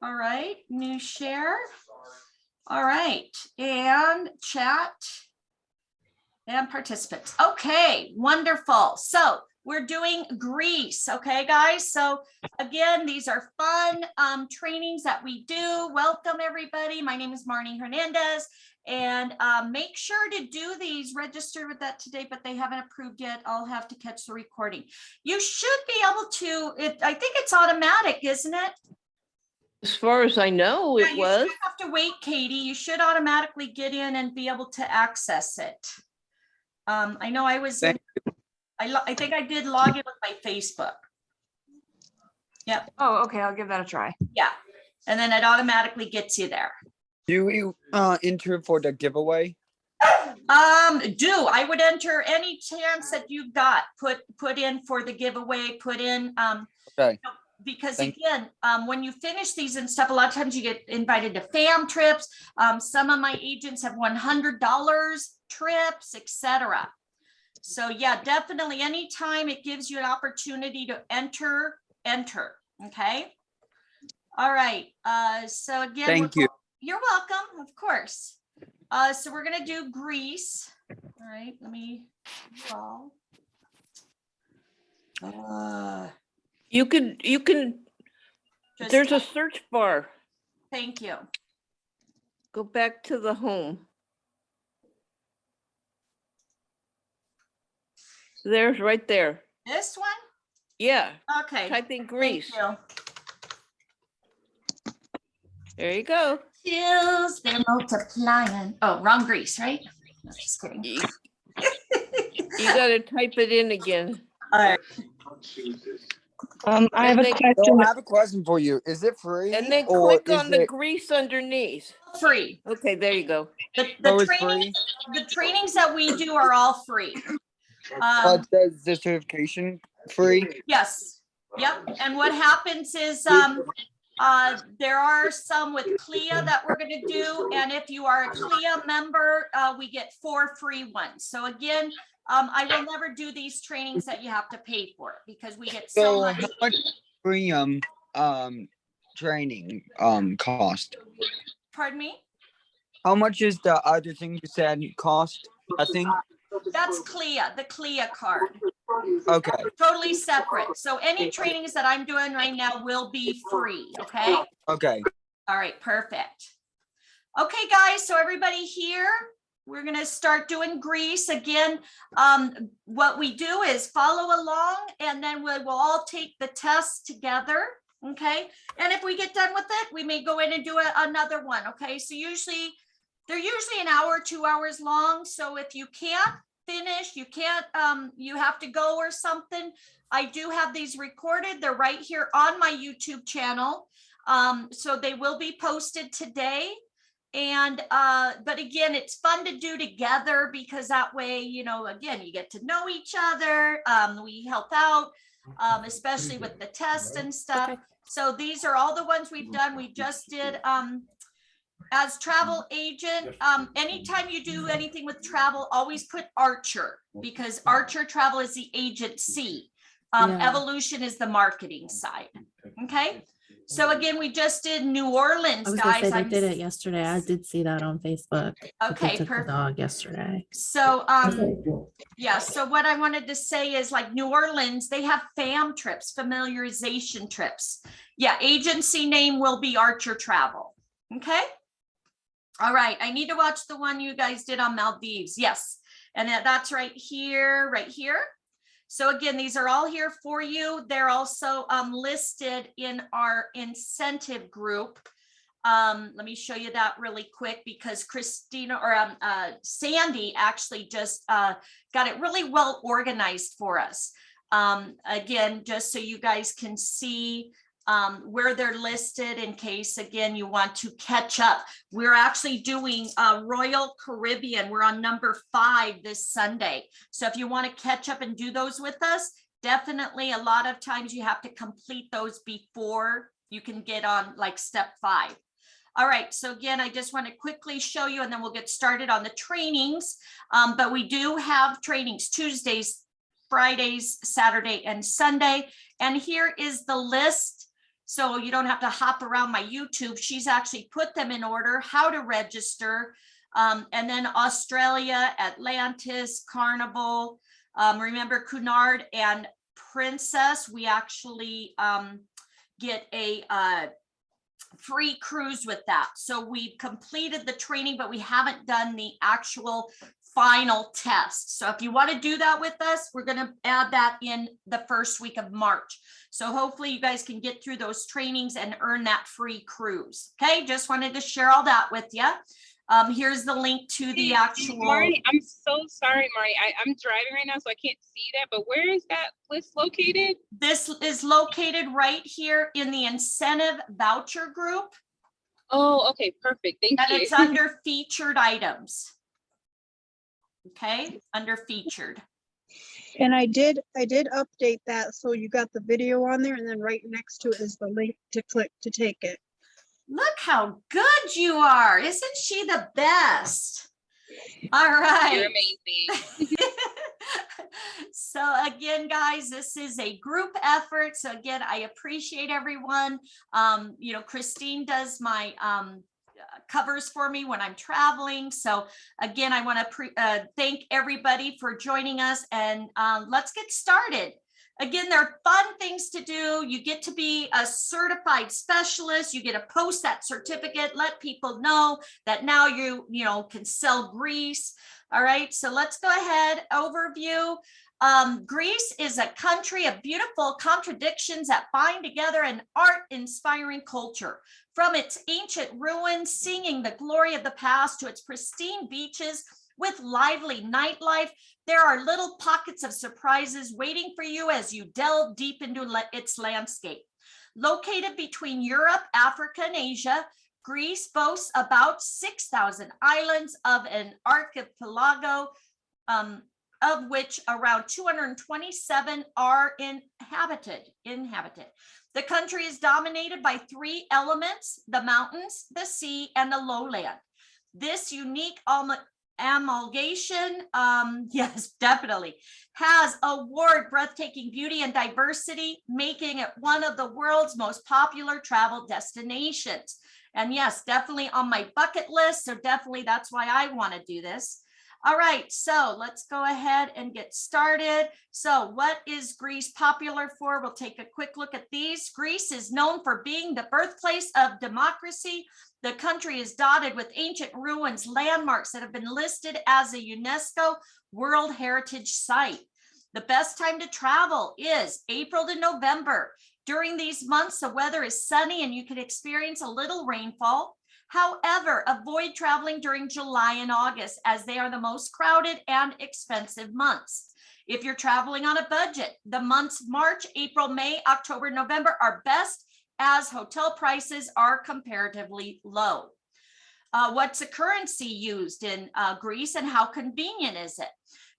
All right, new share. All right, and chat and participants. Okay, wonderful. So we're doing Greece, okay, guys? So again, these are fun trainings that we do. Welcome, everybody. My name is Marnie Hernandez, and make sure to do these, register with that today, but they haven't approved yet. I'll have to catch the recording. You should be able to, I think it's automatic, isn't it? As far as I know, Yeah, it you was. shouldn't have to wait, Katie. You should automatically get in and be able to access it. I know I was in, I think I did log in with my Facebook. Yep. Oh, okay. I'll give that a try. Yeah. And then it automatically gets you there. Do you enter for the giveaway? I would enter any chance that you got, put in for the giveaway, put in, Okay. because Thank again, when you finish these and stuff, a lot of times you get invited to fam trips. Some of my agents have $100 trips, etc. So yeah, definitely anytime it gives you an opportunity to enter. Okay. All right. So again, Thank you. You're welcome, of course. So we're gonna do Greece. All right, let me You can, just there's a search bar. thank you. Go back to the home. There's right there. This one? Yeah, Okay. type in Thank Greece. you. There you go. Chills, they're multiplying. Oh, wrong Greece, right? No, just kidding. You gotta type it in again. All right. I have a then- question. So I have a question for you. Is it free? And then or click is on the it- Greece underneath. Free. Okay, there you go. The Oh, it's training, free? the trainings that we do are all free. But does the certification free? Yes. Yep. And what happens is there are some with CLIA that we're going to do. And if you are a CLIA member, we get 4 free ones. So again, I will never do these trainings that you have to pay for because we get so So much. how much premium training cost? Pardon me? How much is the other thing you said cost? I think. That's CLIA, the CLIA card. Okay. Totally separate. So any trainings that I'm doing right now will be free. Okay. Okay. All right, perfect. Okay, guys, so everybody here, we're going to start doing Greece again. What we do is follow along and then we'll all take the test together. Okay. And if we get done with it, we may go in and do another one. Okay. So they're usually an hour, 2 hours long. So if you can't finish, you have to go or something. I do have these recorded. They're right here on my YouTube channel. So they will be posted today. And, but again, it's fun to do together because that way, again, you get to know each other. We help out, especially with the tests and stuff. Okay. So these are all the ones we've done. We just did, as travel agent, anytime you do anything with travel, always put Archer because Archer Travel is the agency. Evolution is the marketing side. Okay. So again, we just did New Orleans, I was guys. gonna say they did it yesterday. I did see that on Facebook. Okay, They took the perfect. dog yesterday. So, yeah, so what I wanted to say is like New Orleans, they have fam trips, familiarization trips. Yeah, agency name will be Archer Travel. Okay. All right. I need to watch the one you guys did on Maldives. Yes. And that's right here, right here. So again, these are all here for you. They're also listed in our incentive group. Let me show you that really quick because Christina or Sandy actually just got it really well organized for us. Again, just so you guys can see where they're listed in case, again, you want to catch up. We're actually doing Royal Caribbean. We're on number 5 this Sunday. So if you want to catch up and do those with us, definitely a lot of times you have to complete those before you can get on like step 5. All right, so again, I just want to quickly show you and then we'll get started on the trainings. But we do have trainings Tuesdays, Fridays, Saturday, and Sunday. And here is the list. So you don't have to hop around my YouTube. She's actually put them in order, how to register. And then Australia, Atlantis, Carnival, remember Cunard and Princess, we actually get a free cruise with that. So we've completed the training, but we haven't done the actual final test. So if you want to do that with us, we're going to add that in the first week of March. So hopefully you guys can get through those trainings and earn that free cruise. Okay, just wanted to share all that with you. Here's the link to the actual. Marty, I'm so sorry, Marty. I'm driving right now, so I can't see that. But where is that list located? This is located right here in the incentive voucher group. Oh, okay, perfect. Thank you. And it's under featured items. Okay, under featured. And I did update that, so you got the video on there, and then right next to it is the link to click to take it. Look how good you are. Isn't she the best? All right. You're amazing. So again, guys, this is a group effort. So again, I appreciate everyone. You know, Christine does my covers for me when I'm traveling. So again, I want to thank everybody for joining us, and let's get started. Again, there are fun things to do. You get to be a certified specialist. You get to post that certificate, let people know that now you can sell Greece. All right, so let's go ahead. Overview. Greece is a country of beautiful contradictions that bind together an art-inspiring culture. From its ancient ruins, singing the glory of the past, to its pristine beaches with lively nightlife, there are little pockets of surprises waiting for you as you delve deep into its landscape. Located between Europe, Africa, and Asia, Greece boasts about 6,000 islands of an archipelago, of which around 227 are inhabited. The country is dominated by three elements: the mountains, the sea, and the lowland. This unique amalgamation, yes, definitely, has award breathtaking beauty and diversity, making it one of the world's most popular travel destinations. And yes, definitely on my bucket list. So definitely that's why I want to do this. All right, so let's go ahead and get started. So what is Greece popular for? We'll take a quick look at these. Greece is known for being the birthplace of democracy. The country is dotted with ancient ruins, landmarks that have been listed as a UNESCO World Heritage Site. The best time to travel is April to November. During these months, the weather is sunny and you can experience a little rainfall. However, avoid traveling during July and August, as they are the most crowded and expensive months. If you're traveling on a budget, the months March, April, May, October, November are best, as hotel prices are comparatively low. What's the currency used in Greece, and how convenient is it?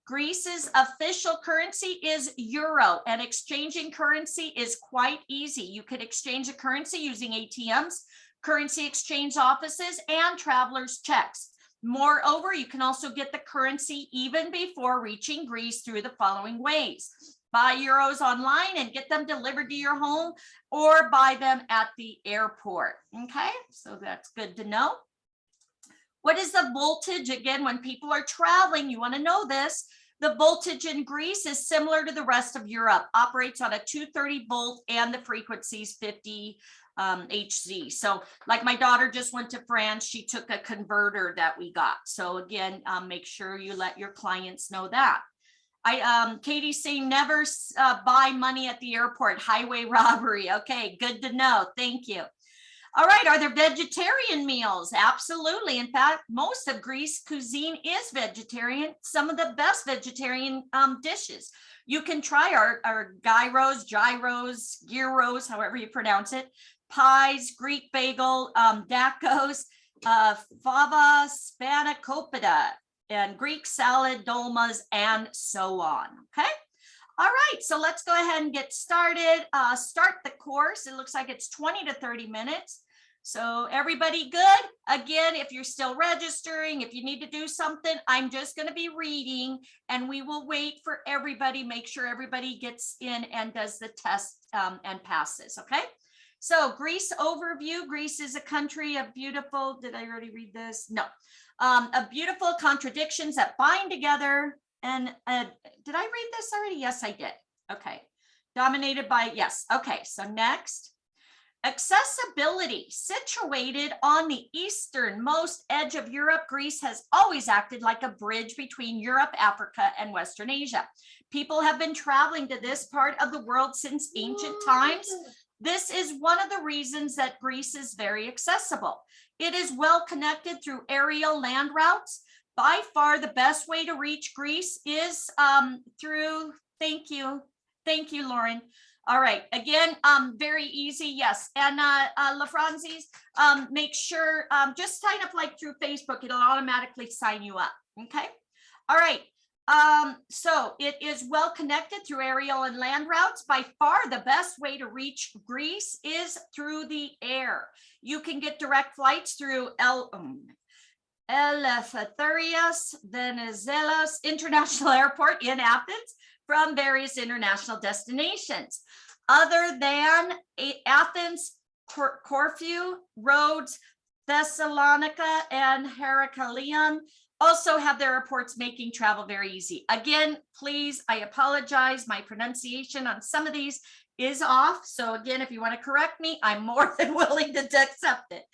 Greece's official currency is euro, and exchanging currency is quite easy. You could exchange a currency using ATMs, currency exchange offices, and traveler's checks. Moreover, you can also get the currency even before reaching Greece through the following ways: buy euros online and get them delivered to your home, or buy them at the airport. Okay, so that's good to know. What is the voltage? Again, when people are traveling, you want to know this. The voltage in Greece is similar to the rest of Europe, operates on a 230 volt, and the frequency is 50 Hz. So like my daughter just went to France, she took a converter that we got. So again, make sure you let your clients know that. Katie's saying never buy money at the airport, highway robbery. Okay, good to know. Thank you. All right, are there vegetarian meals? Absolutely. In fact, most of Greece cuisine is vegetarian. Some of the best vegetarian dishes. You can try our gyros, however you pronounce it, pies, Greek bagel, dakos, fava, spanakopita, and Greek salad, dolmas, and so on. Okay. All right, so let's go ahead and get started. Start the course. It looks like it's 20 to 30 minutes. So everybody good? Again, if you're still registering, if you need to do something, I'm just going to be reading and we will wait for everybody, make sure everybody gets in and does the test and passes, okay? So Greece overview. Greece is a country of beautiful, did I already read this? No. Of beautiful contradictions that bind together. And did I read this already? Yes, I did. Okay. Dominated by, yes. Okay, so next. Accessibility. Situated on the easternmost edge of Europe, Greece has always acted like a bridge between Europe, Africa, and Western Asia. People have been traveling to this part of the world since ancient times. This is one of the reasons that Greece is very accessible. It is well connected through aerial land routes. By far, the best way to reach Greece is through, thank you, Lauren. All right, again, very easy, yes. And LaFrancis, make sure, just sign up like through Facebook, it'll automatically sign you up, okay? All right, so it is well connected through aerial and land routes. By far, the best way to reach Greece is through the air. You can get direct flights through Eleftherios Venizelos International Airport in Athens from various international destinations. Other than Athens, Corfu, Rhodes, Thessalonica, and Heracleion also have their airports, making travel very easy. Again, please, I apologize. My pronunciation on some of these is off. So again, if you want to correct me, I'm more than willing to accept it.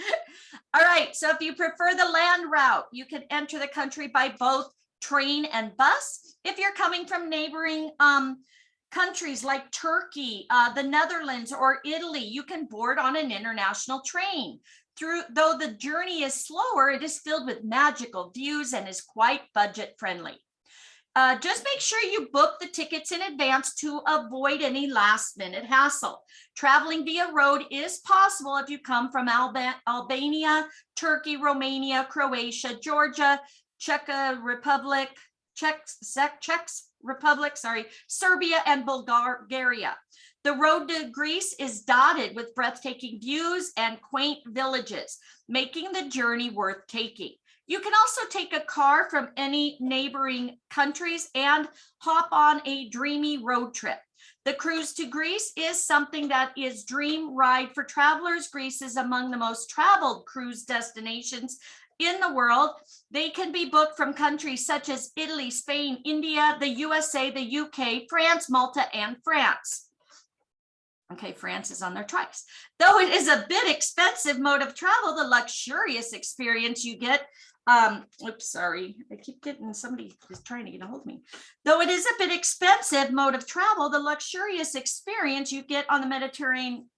All right, so if you prefer the land route, you can enter the country by both train and bus. If you're coming from neighboring countries like Turkey, the Netherlands, or Italy, you can board on an international train. Though the journey is slower, it is filled with magical views and is quite budget friendly. Just make sure you book the tickets in advance to avoid any last minute hassle. Traveling via road is possible if you come from Albania, Turkey, Romania, Croatia, Georgia, Czech Republic, Serbia, and Bulgaria. The road to Greece is dotted with breathtaking views and quaint villages, making the journey worth taking. You can also take a car from any neighboring countries and hop on a dreamy road trip. The cruise to Greece is something that is dream ride for travelers. Greece is among the most traveled cruise destinations in the world. They can be booked from countries such as Italy, Spain, India, the USA, the UK, France, Malta, and France. Okay, France is on there twice. Though it is a bit expensive mode of travel, the luxurious experience you get, oops, sorry, I keep getting, somebody is trying to get a hold of me. Though it is a bit expensive mode of travel, the luxurious experience you get on the Mediterranean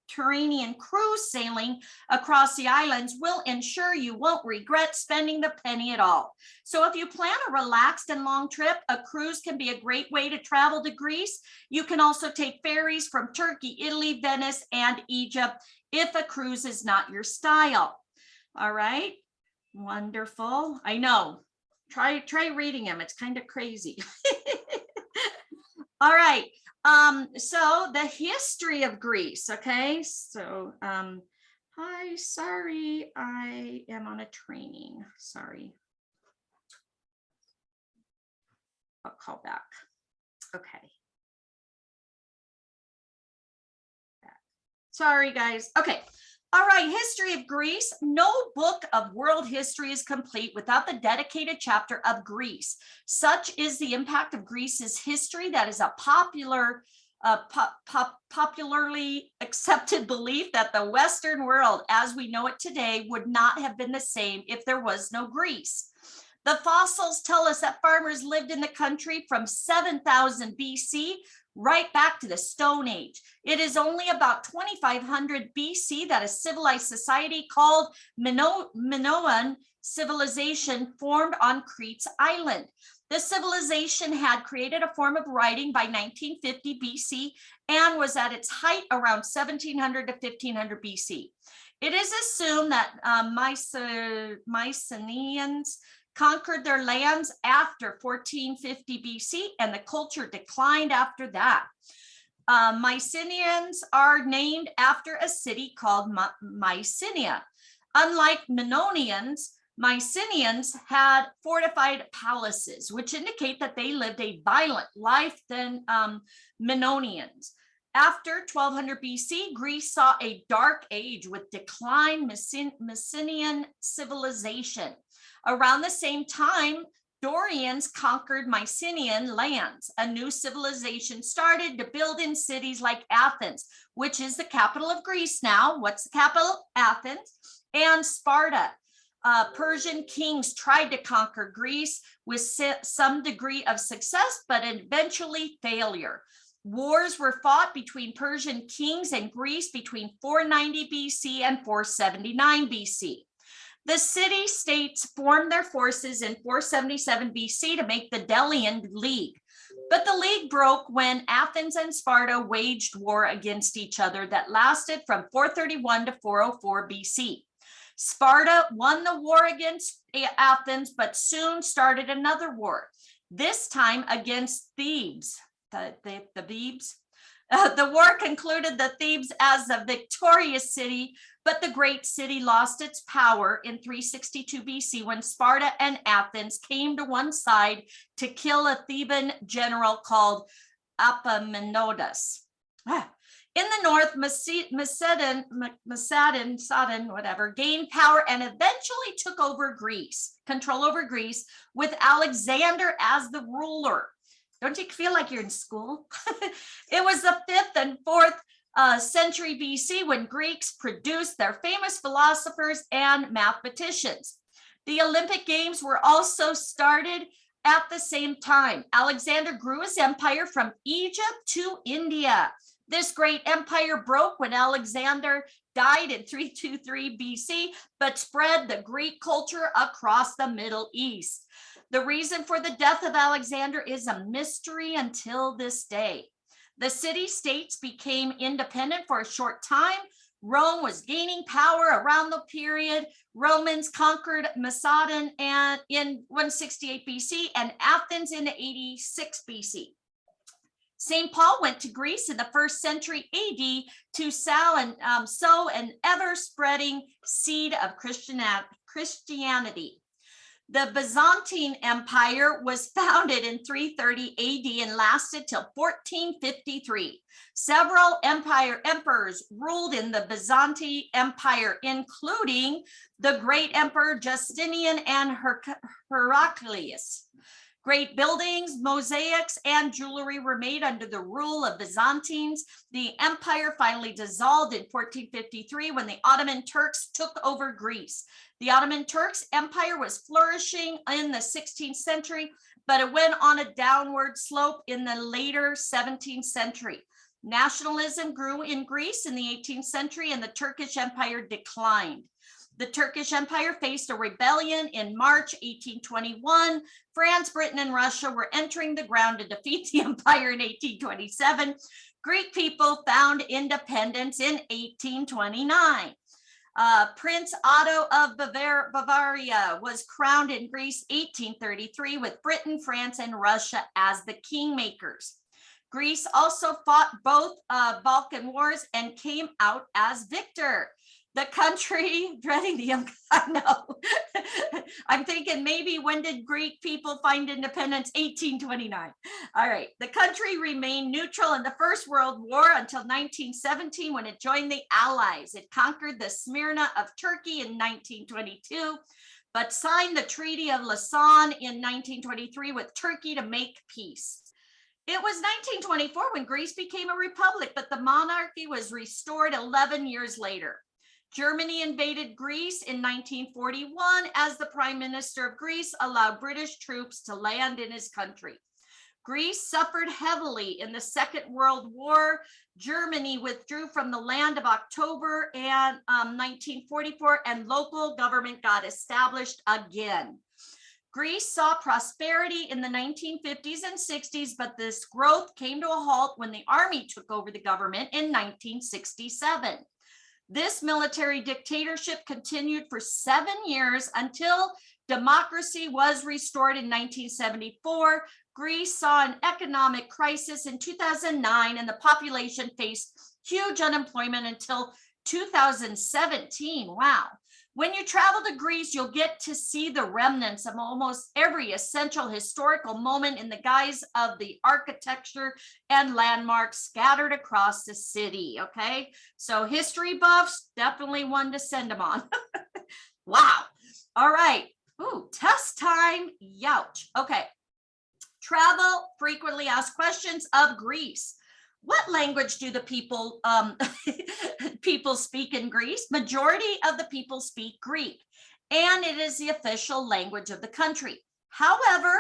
cruise sailing across the islands will ensure you won't regret spending the penny at all. So if you plan a relaxed and long trip, a cruise can be a great way to travel to Greece. You can also take ferries from Turkey, Italy, Venice, and Egypt if a cruise is not your style. All right, wonderful. I know, try reading them. It's kind of crazy. All right. So the history of Greece, okay? So, hi, sorry, I am on a training, sorry. I'll call back, okay. Sorry, guys, okay. All right, history of Greece. No book of world history is complete without the dedicated chapter of Greece. Such is the impact of Greece's history that is a popularly accepted belief that the Western world as we know it today would not have been the same if there was no Greece. The fossils tell us that farmers lived in the country from 7000 BC right back to the Stone Age. It is only about 2500 BC that a civilized society called Minoan Civilization formed on Crete's island. The civilization had created a form of writing by 1950 BC and was at its height around 1700 to 1500 BC. It is assumed that Mycenaeans conquered their lands after 1450 BC, and the culture declined after that. Mycenaeans are named after a city called Mycenae. Unlike Minoans, Mycenaeans had fortified palaces, which indicate that they lived a violent life than Minoans. After 1200 BC, Greece saw a dark age with declined Messinian civilization. Around the same time, Dorians conquered Mycenaean lands. A new civilization started to build in cities like Athens, which is the capital of Greece now. What's the capital? Athens. And Sparta. Persian kings tried to conquer Greece with some degree of success, but eventually failure. Wars were fought between Persian kings and Greece between 490 BC and 479 BC. The city-states formed their forces in 477 BC to make the Delian League. But the league broke when Athens and Sparta waged war against each other that lasted from 431 to 404 BC. Sparta won the war against Athens, but soon started another war, this time against Thebes. The Thebes. The war concluded the Thebes as a victorious city, but the great city lost its power in 362 BC when Sparta and Athens came to one side to kill a Theban general called Epaminondas. In the north, Macedon, whatever, gained power and eventually took over Greece, control over Greece, with Alexander as the ruler. Don't you feel like you're in school? It was the 5th and 4th century BC when Greeks produced their famous philosophers and mathematicians. The Olympic Games were also started at the same time. Alexander grew his empire from Egypt to India. This great empire broke when Alexander died in 323 BC, but spread the Greek culture across the Middle East. The reason for the death of Alexander is a mystery until this day. The city-states became independent for a short time. Rome was gaining power around the period. Romans conquered Macedon and in 168 BC and Athens in 86 BC. St. Paul went to Greece in the 1st century AD to sow an ever-spreading seed of Christianity. The Byzantine Empire was founded in 330 AD and lasted till 1453. Several emperors ruled in the Byzantine Empire, including the great Emperor Justinian and Heraclius. Great buildings, mosaics, and jewelry were made under the rule of Byzantines. The empire finally dissolved in 1453 when the Ottoman Turks took over Greece. The Ottoman Turks empire was flourishing in the 16th century, but it went on a downward slope in the later 17th century. Nationalism grew in Greece in the 18th century and the Turkish Empire declined. The Turkish Empire faced a rebellion in March 1821. France, Britain, and Russia were entering the ground to defeat the empire in 1827. Greek people found independence in 1829. Prince Otto of Bavaria was crowned in Greece 1833 with Britain, France, and Russia as the kingmakers. Greece also fought both Balkan wars and came out as victor. The country, dreading the I know. I'm thinking maybe when did Greek people find independence? 1829. All right. The country remained neutral in the First World War until 1917 when it joined the Allies. It conquered the Smyrna of Turkey in 1922, but signed the Treaty of Lausanne in 1923 with Turkey to make peace. It was 1924 when Greece became a republic, but the monarchy was restored 11 years later. Germany invaded Greece in 1941 as the Prime Minister of Greece allowed British troops to land in his country. Greece suffered heavily in the Second World War. Germany withdrew from the land of October and 1944, and local government got established again. Greece saw prosperity in the 1950s and 60s, but this growth came to a halt when the army took over the government in 1967. This military dictatorship continued for 7 years until democracy was restored in 1974. Greece saw an economic crisis in 2009 and the population faced huge unemployment until 2017. Wow. When you travel to Greece, you'll get to see the remnants of almost every essential historical moment in the guise of the architecture and landmarks scattered across the city. Okay, so history buffs, definitely one to send them on. Wow. All right. Ooh, test time. Youch. Okay. Travel frequently asked questions of Greece. What language do the people people speak in Greece? Majority of the people speak Greek, and it is the official language of the country. However,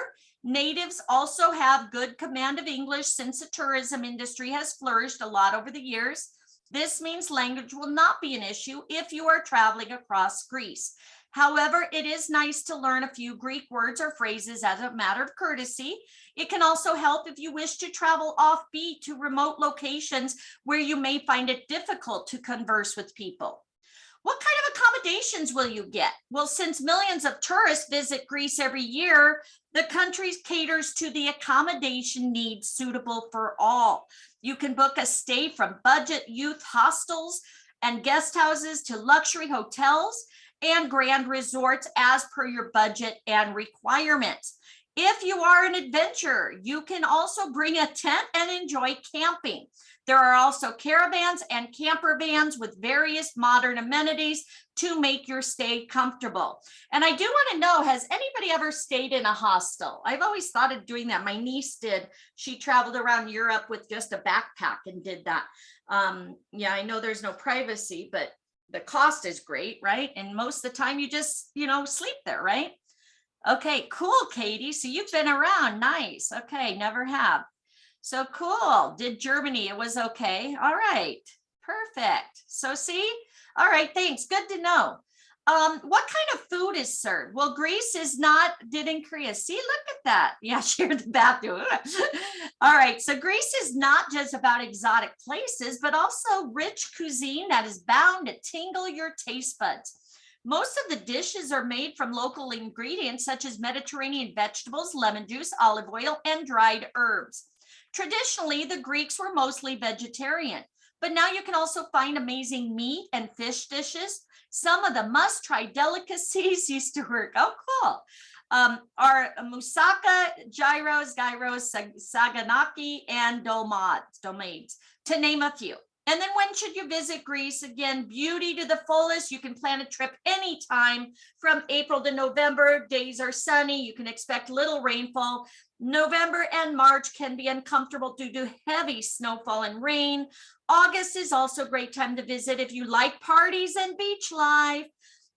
natives also have good command of English since the tourism industry has flourished a lot over the years. This means language will not be an issue if you are traveling across Greece. However, it is nice to learn a few Greek words or phrases as a matter of courtesy. It can also help if you wish to travel offbeat to remote locations where you may find it difficult to converse with people. What kind of accommodations will you get? Well, since millions of tourists visit Greece every year, the country caters to the accommodation needs suitable for all. You can book a stay from budget youth hostels and guest houses to luxury hotels and grand resorts as per your budget and requirements. If you are an adventurer, you can also bring a tent and enjoy camping. There are also caravans and camper vans with various modern amenities to make your stay comfortable. And I do want to know, has anybody ever stayed in a hostel? I've always thought of doing that. My niece did. She traveled around Europe with just a backpack and did that. Yeah, I know there's no privacy, but the cost is great, right? And most of the time you just, sleep there, right? Okay, cool, Katie. So you've been around. Nice. Okay, never have. So cool. Did Germany? It was okay. All right, perfect. So see, all right, thanks. Good to know. What kind of food is served? Well, Greece is not, did in Korea. See, look at that. Yeah, share the bathroom. All right, so Greece is not just about exotic places, but also rich cuisine that is bound to tingle your taste buds. Most of the dishes are made from local ingredients such as Mediterranean vegetables, lemon juice, olive oil, and dried herbs. Traditionally, the Greeks were mostly vegetarian, but now you can also find amazing meat and fish dishes. Some of the must-try delicacies used to work. Oh, cool. Are moussaka, gyros, saganaki, and dolmades, to name a few. And then when should you visit Greece? Again, beauty to the fullest. You can plan a trip anytime from April to November. Days are sunny. You can expect little rainfall. November and March can be uncomfortable due to heavy snowfall and rain. August is also a great time to visit if you like parties and beach life.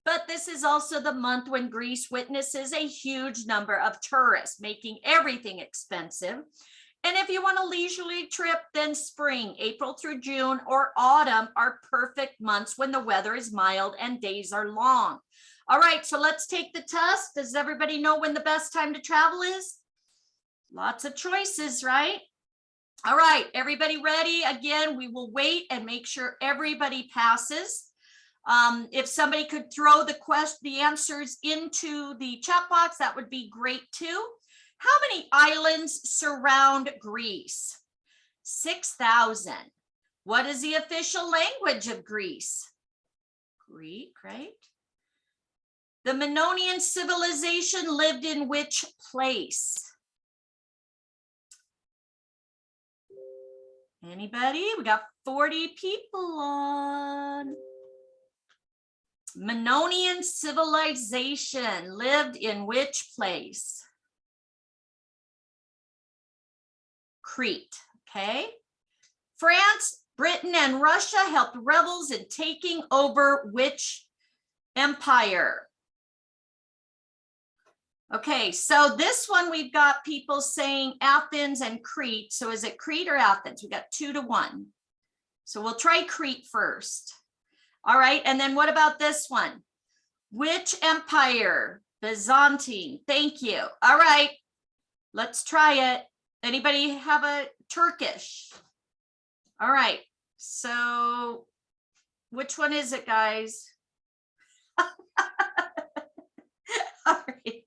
But this is also the month when Greece witnesses a huge number of tourists, making everything expensive. And if you want a leisurely trip, then spring, April through June, or autumn are perfect months when the weather is mild and days are long. All right, so let's take the test. Does everybody know when the best time to travel is? Lots of choices, right? All right, everybody ready? Again, we will wait and make sure everybody passes. If somebody could throw the answers into the chat box, that would be great too. How many islands surround Greece? 6,000. What is the official language of Greece? Greek, right? The Messinian Civilization lived in which place? Anybody? We got 40 people on. Messinian Civilization lived in which place? Crete, okay? France, Britain, and Russia helped rebels in taking over which empire? Okay, so this one we've got people saying Athens and Crete. So is it Crete or Athens? We got 2-1. So we'll try Crete first. All right, and then what about this one? Which empire? Byzantine. Thank you. All right, let's try it. Anybody have a Turkish? All right, so which one is it, guys? All right.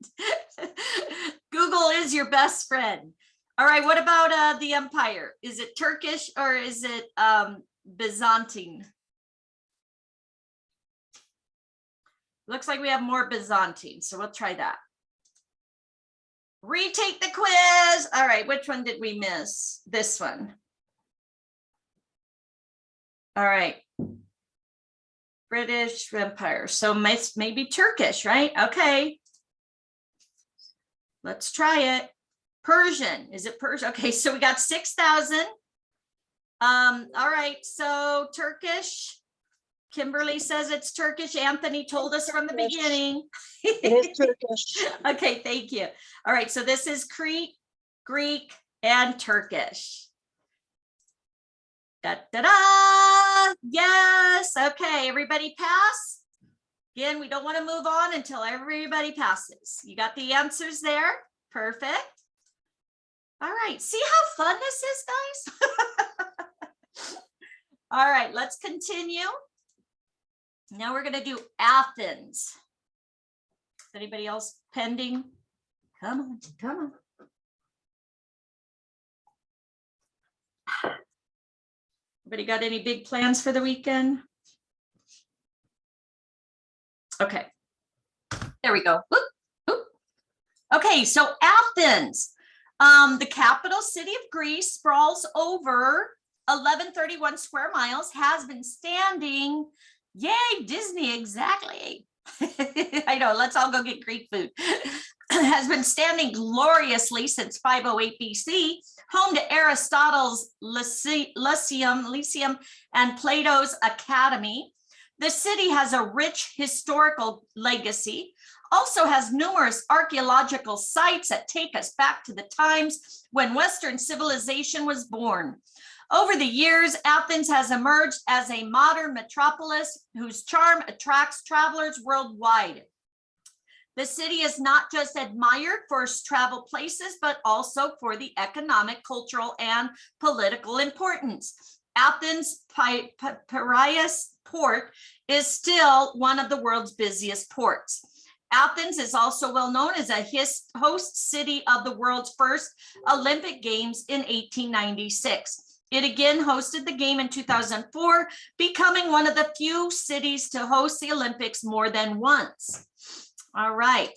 Google is your best friend. All right, what about the empire? Is it Turkish or is it Byzantine? Looks like we have more Byzantine, so we'll try that. Retake the quiz. All right, which one did we miss? This one. All right. British Empire. So maybe Turkish, right? Okay. Let's try it. Persian. Is it Persian? Okay, so we got 6,000. All right, so Turkish. Kimberly says it's Turkish. Anthony told us from the Turkish. beginning. It is Turkish. Okay, thank you. All right, so this is Crete, Greek, and Turkish. Da, da, da. Yes, okay, everybody pass. Again, we don't want to move on until everybody passes. You got the answers there? Perfect. All right, see how fun this is, guys? All right, let's continue. Now we're going to do Athens. Anybody else pending? Come on, come on. Anybody got any big plans for the weekend? Okay, there we go. Whoop, whoop. Okay, so Athens, the capital city of Greece, sprawls over 1131 square miles, has been standing. Yay, Disney, exactly. I know, let's all go get Greek food. Has been standing gloriously since 508 BC, home to Aristotle's Lyceum and Plato's Academy. The city has a rich historical legacy, also has numerous archaeological sites that take us back to the times when Western civilization was born. Over the years, Athens has emerged as a modern metropolis whose charm attracts travelers worldwide. The city is not just admired for its travel places, but also for the economic, cultural, and political importance. Athens' Piraeus port is still one of the world's busiest ports. Athens is also well known as a host city of the world's first Olympic Games in 1896. It again hosted the game in 2004, becoming one of the few cities to host the Olympics more than once. All right.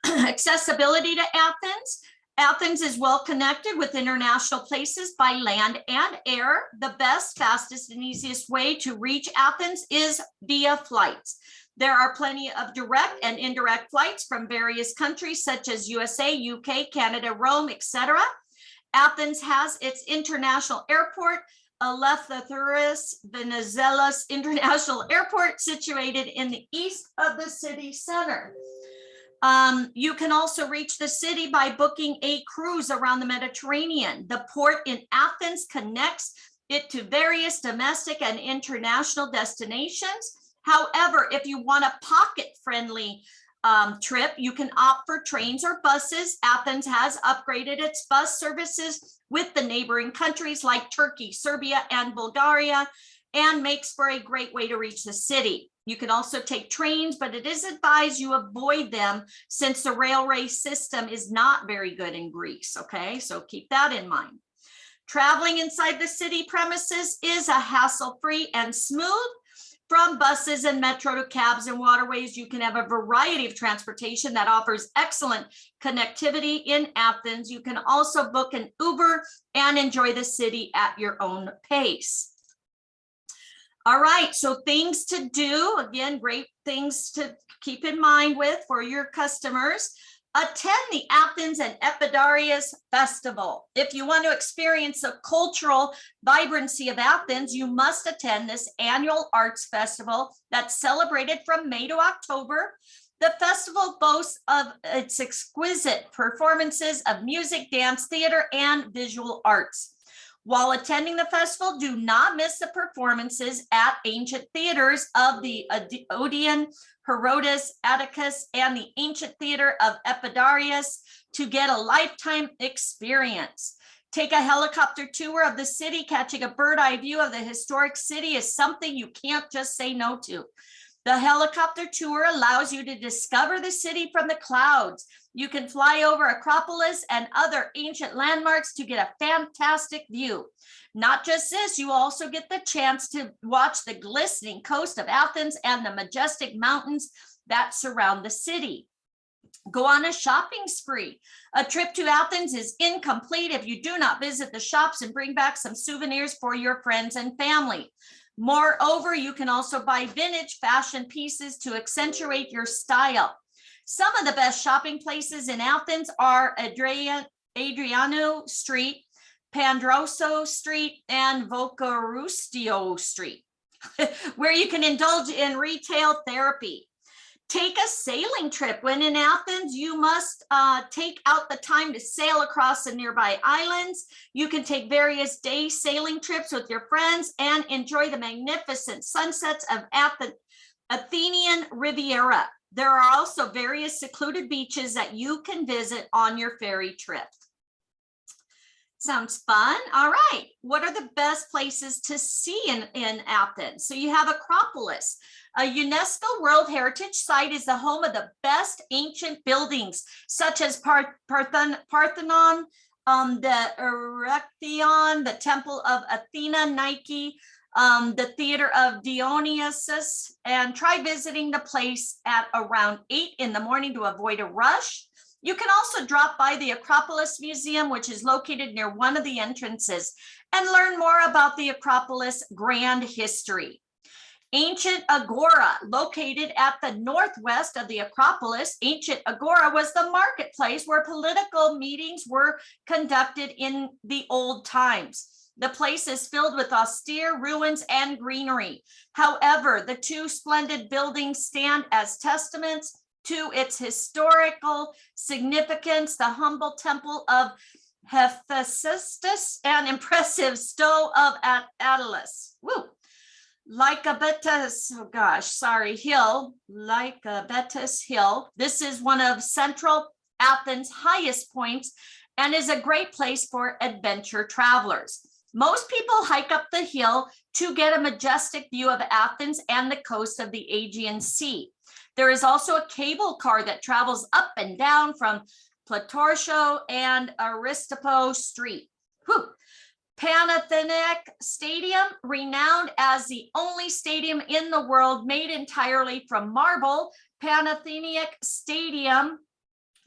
Accessibility to Athens. Athens is well connected with international places by land and air. The best, fastest, and easiest way to reach Athens is via flights. There are plenty of direct and indirect flights from various countries such as USA, UK, Canada, Rome, etc. Athens has its international airport, Eleftherios Venizelos International Airport, situated in the east of the city center. You can also reach the city by booking a cruise around the Mediterranean. The port in Athens connects it to various domestic and international destinations. However, if you want a pocket-friendly trip, you can opt for trains or buses. Athens has upgraded its bus services with the neighboring countries like Turkey, Serbia, and Bulgaria, and makes for a great way to reach the city. You can also take trains, but it is advised you avoid them since the railway system is not very good in Greece, okay? So keep that in mind. Traveling inside the city premises is a hassle-free and smooth. From buses and metro to cabs and waterways, you can have a variety of transportation that offers excellent connectivity in Athens. You can also book an Uber and enjoy the city at your own pace. All right, so things to do. Again, great things to keep in mind with for your customers. Attend the Athens and Epidaurus Festival. If you want to experience the cultural vibrancy of Athens, you must attend this annual arts festival that's celebrated from May to October. The festival boasts of its exquisite performances of music, dance, theater, and visual arts. While attending the festival, do not miss the performances at ancient theaters of the Odeon, Herodotus, Atticus, and the ancient theater of Epidaurus to get a lifetime experience. Take a helicopter tour of the city. Catching a bird-eye view of the historic city is something you can't just say no to. The helicopter tour allows you to discover the city from the clouds. You can fly over Acropolis and other ancient landmarks to get a fantastic view. Not just this, you also get the chance to watch the glistening coast of Athens and the majestic mountains that surround the city. Go on a shopping spree. A trip to Athens is incomplete if you do not visit the shops and bring back some souvenirs for your friends and family. Moreover, you can also buy vintage fashion pieces to accentuate your style. Some of the best shopping places in Athens are Adriano Street, Pandroso Street, and Vokarustio Street, where you can indulge in retail therapy. Take a sailing trip. When in Athens, you must take out the time to sail across the nearby islands. You can take various day sailing trips with your friends and enjoy the magnificent sunsets of Athenian Riviera. There are also various secluded beaches that you can visit on your ferry trip. Sounds fun. All right. What are the best places to see in Athens? So you have Acropolis. A UNESCO World Heritage Site is the home of the best ancient buildings, such as Parthenon, the Erechtheion, the Temple of Athena, Nike, the Theater of Dionysus, and try visiting the place at around 8 in the morning to avoid a rush. You can also drop by the Acropolis Museum, which is located near one of the entrances, and learn more about the Acropolis grand history. Ancient Agora, located at the northwest of the Acropolis, ancient Agora was the marketplace where political meetings were conducted in the old times. The place is filled with austere ruins and greenery. However, the two splendid buildings stand as testaments to its historical significance, the humble temple of Hephaestus and impressive stove of Attalus. Woo! Lycabettus, hill, Lycabettus Hill. This is one of central Athens' highest points and is a great place for adventure travelers. Most people hike up the hill to get a majestic view of Athens and the coast of the Aegean Sea. There is also a cable car that travels up and down from Platorcio and Aristopo Street. Whew. Panathenaic Stadium, renowned as the only stadium in the world made entirely from marble. Panathenaic Stadium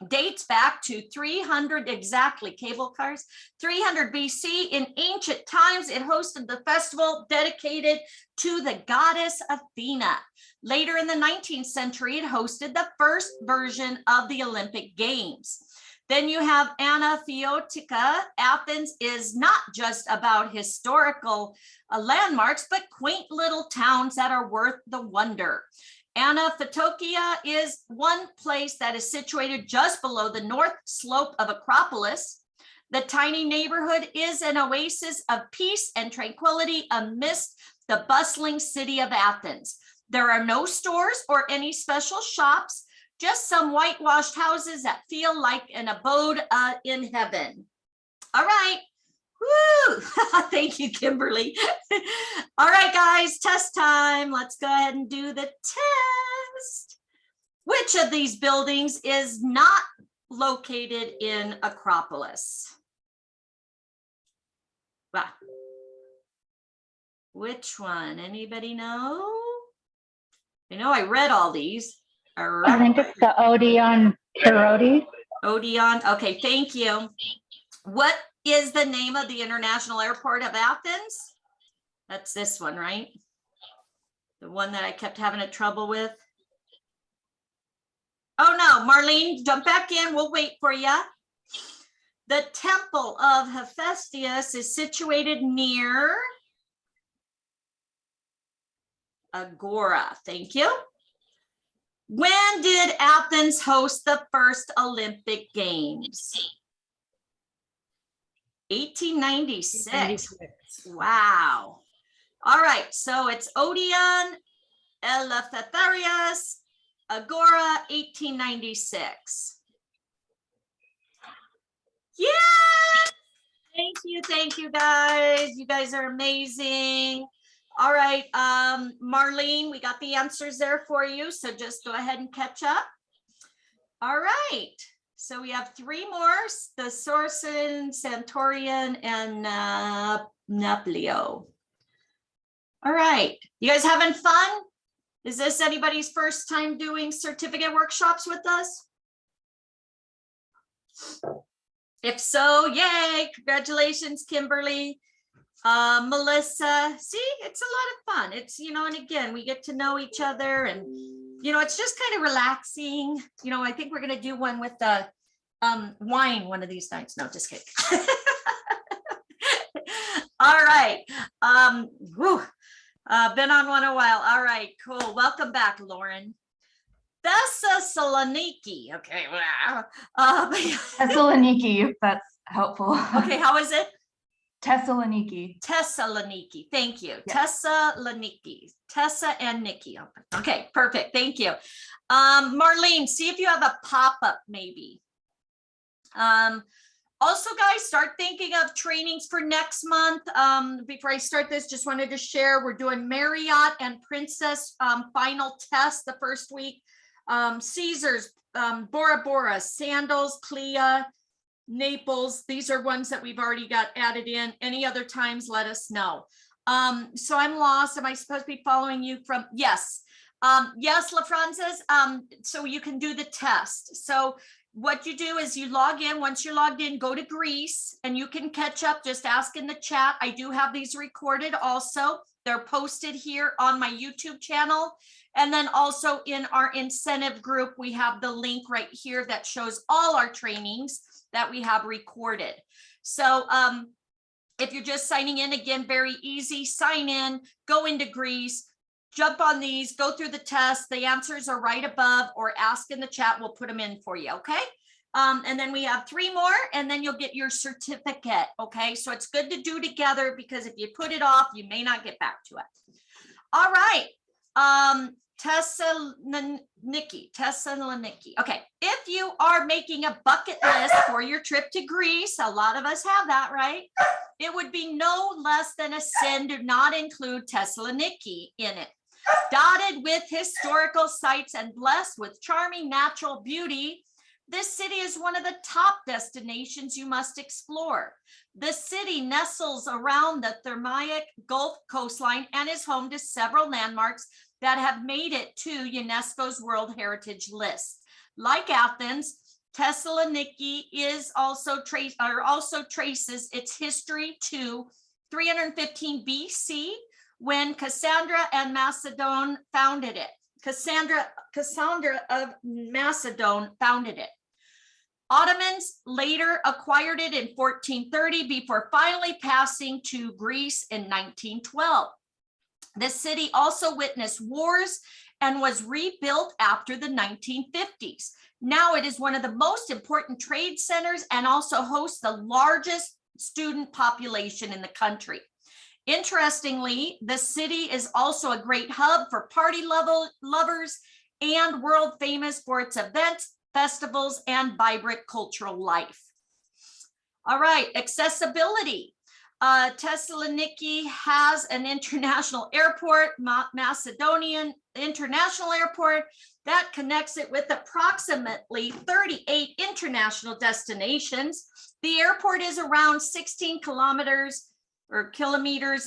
dates back to 300 exactly, cable cars, 300 BC. In ancient times, it hosted the festival dedicated to the goddess Athena. Later in the 19th century, it hosted the first version of the Olympic Games. Then you have Anaphiotica. Athens is not just about historical landmarks, but quaint little towns that are worth the wonder. Anaphitokia is one place that is situated just below the north slope of Acropolis. The tiny neighborhood is an oasis of peace and tranquility amidst the bustling city of Athens. There are no stores or any special shops, just some whitewashed houses that feel like an abode in heaven. All right. Woo! Thank you, Kimberly. All right, guys, test time. Let's go ahead and do the test. Which of these buildings is not located in Acropolis? Wow. Which one? Anybody know? I know I read all these. I think it's the Odeon Herodes. Odeon. Okay, thank you. What is the name of the International Airport of Athens? That's this one, right? The one that I kept having a trouble with. Oh no, Marlene, jump back in. We'll wait for you. The Temple of Hephaestus is situated near Agora. Thank you. When did Athens host the first Olympic Games? 1896. Wow. All right, so it's Odeon, Eleftherios, Agora, 1896. Yeah. Thank you guys. You guys are amazing. All right, Marlene, we got the answers there for you, so just go ahead and catch up. All right, so we have 3 more, the Sorsen, Santorian, and Naplio. All right, you guys having fun? Is this anybody's first time doing certificate workshops with us? If so, yay, congratulations, Kimberly. Melissa, see, it's a lot of fun. It's, you know, and again, we get to know each other and, you know, it's just kind of relaxing. You know, I think we're going to do one with the wine one of these nights. No, just kidding. All right. Been on one a while. All right, cool. Welcome back, Lauren. Thessaloniki. Okay. Thessaloniki, if that's helpful. Okay, how is it? Thessaloniki. Thessaloniki. Thank you. Yes. Thessaloniki. Tessa and Nikki. Okay, perfect. Thank you. Marlene, see if you have a pop-up maybe. Also, guys, start thinking of trainings for next month. Before I start this, just wanted to share, we're doing Marriott and Princess final test the first week. Caesars, Bora Bora, Sandals, Clea, Naples. These are ones that we've already got added in. Any other times, let us know. So I'm lost. Am I supposed to be following you from? Yes. Yes, La Frances. So you can do the test. So what you do is you log in. Once you're logged in, go to Greece and you can catch up. Just ask in the chat. I do have these recorded also. They're posted here on my YouTube channel. And then also in our incentive group, we have the link right here that shows all our trainings that we have recorded. So if you're just signing in, again, very easy, sign in, go into Greece, jump on these, go through the test. The answers are right above, or ask in the chat. We'll put them in for you. Okay. And then we have 3 more, and then you'll get your certificate. Okay. So it's good to do together, because if you put it off, you may not get back to it. All right. Thessaloniki. Okay. If you are making a bucket list for your trip to Greece, a lot of us have that, right? It would be no less than a sin to not include Thessaloniki in it. Dotted with historical sites and blessed with charming natural beauty, this city is one of the top destinations you must explore. The city nestles around the Thermaic Gulf coastline and is home to several landmarks that have made it to UNESCO's World Heritage List. Like Athens, Thessaloniki is also traces its history to 315 BC, when Cassandra and Macedon founded it. Cassandra of Macedon founded it. Ottomans later acquired it in 1430 before finally passing to Greece in 1912. The city also witnessed wars and was rebuilt after the 1950s. Now it is one of the most important trade centers and also hosts the largest student population in the country. Interestingly, the city is also a great hub for party lovers and world famous for its events, festivals, and vibrant cultural life. All right, accessibility. Thessaloniki has an international airport, Macedonian International Airport, that connects it with approximately 38 international destinations. The airport is around 16 kilometers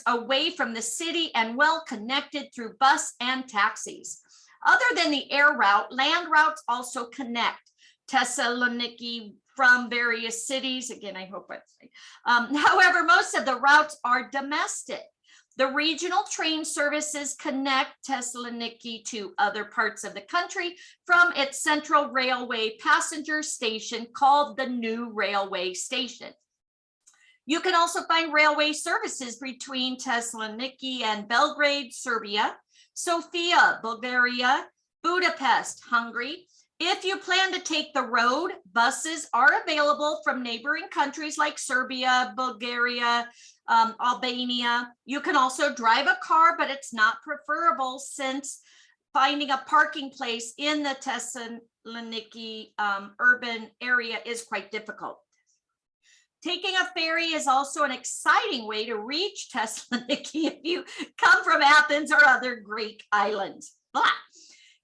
away from the city and well connected through bus and taxis. Other than the air route, land routes also connect Thessaloniki from various cities. Again, I hope I'm saying. However, most of the routes are domestic. The regional train services connect Thessaloniki to other parts of the country from its central railway passenger station called the New Railway Station. You can also find railway services between Thessaloniki and Belgrade, Serbia, Sofia, Bulgaria, Budapest, Hungary. If you plan to take the road, buses are available from neighboring countries like Serbia, Bulgaria, Albania. You can also drive a car, but it's not preferable since finding a parking place in the Thessaloniki urban area is quite difficult. Taking a ferry is also an exciting way to reach Thessaloniki if you come from Athens or other Greek islands. But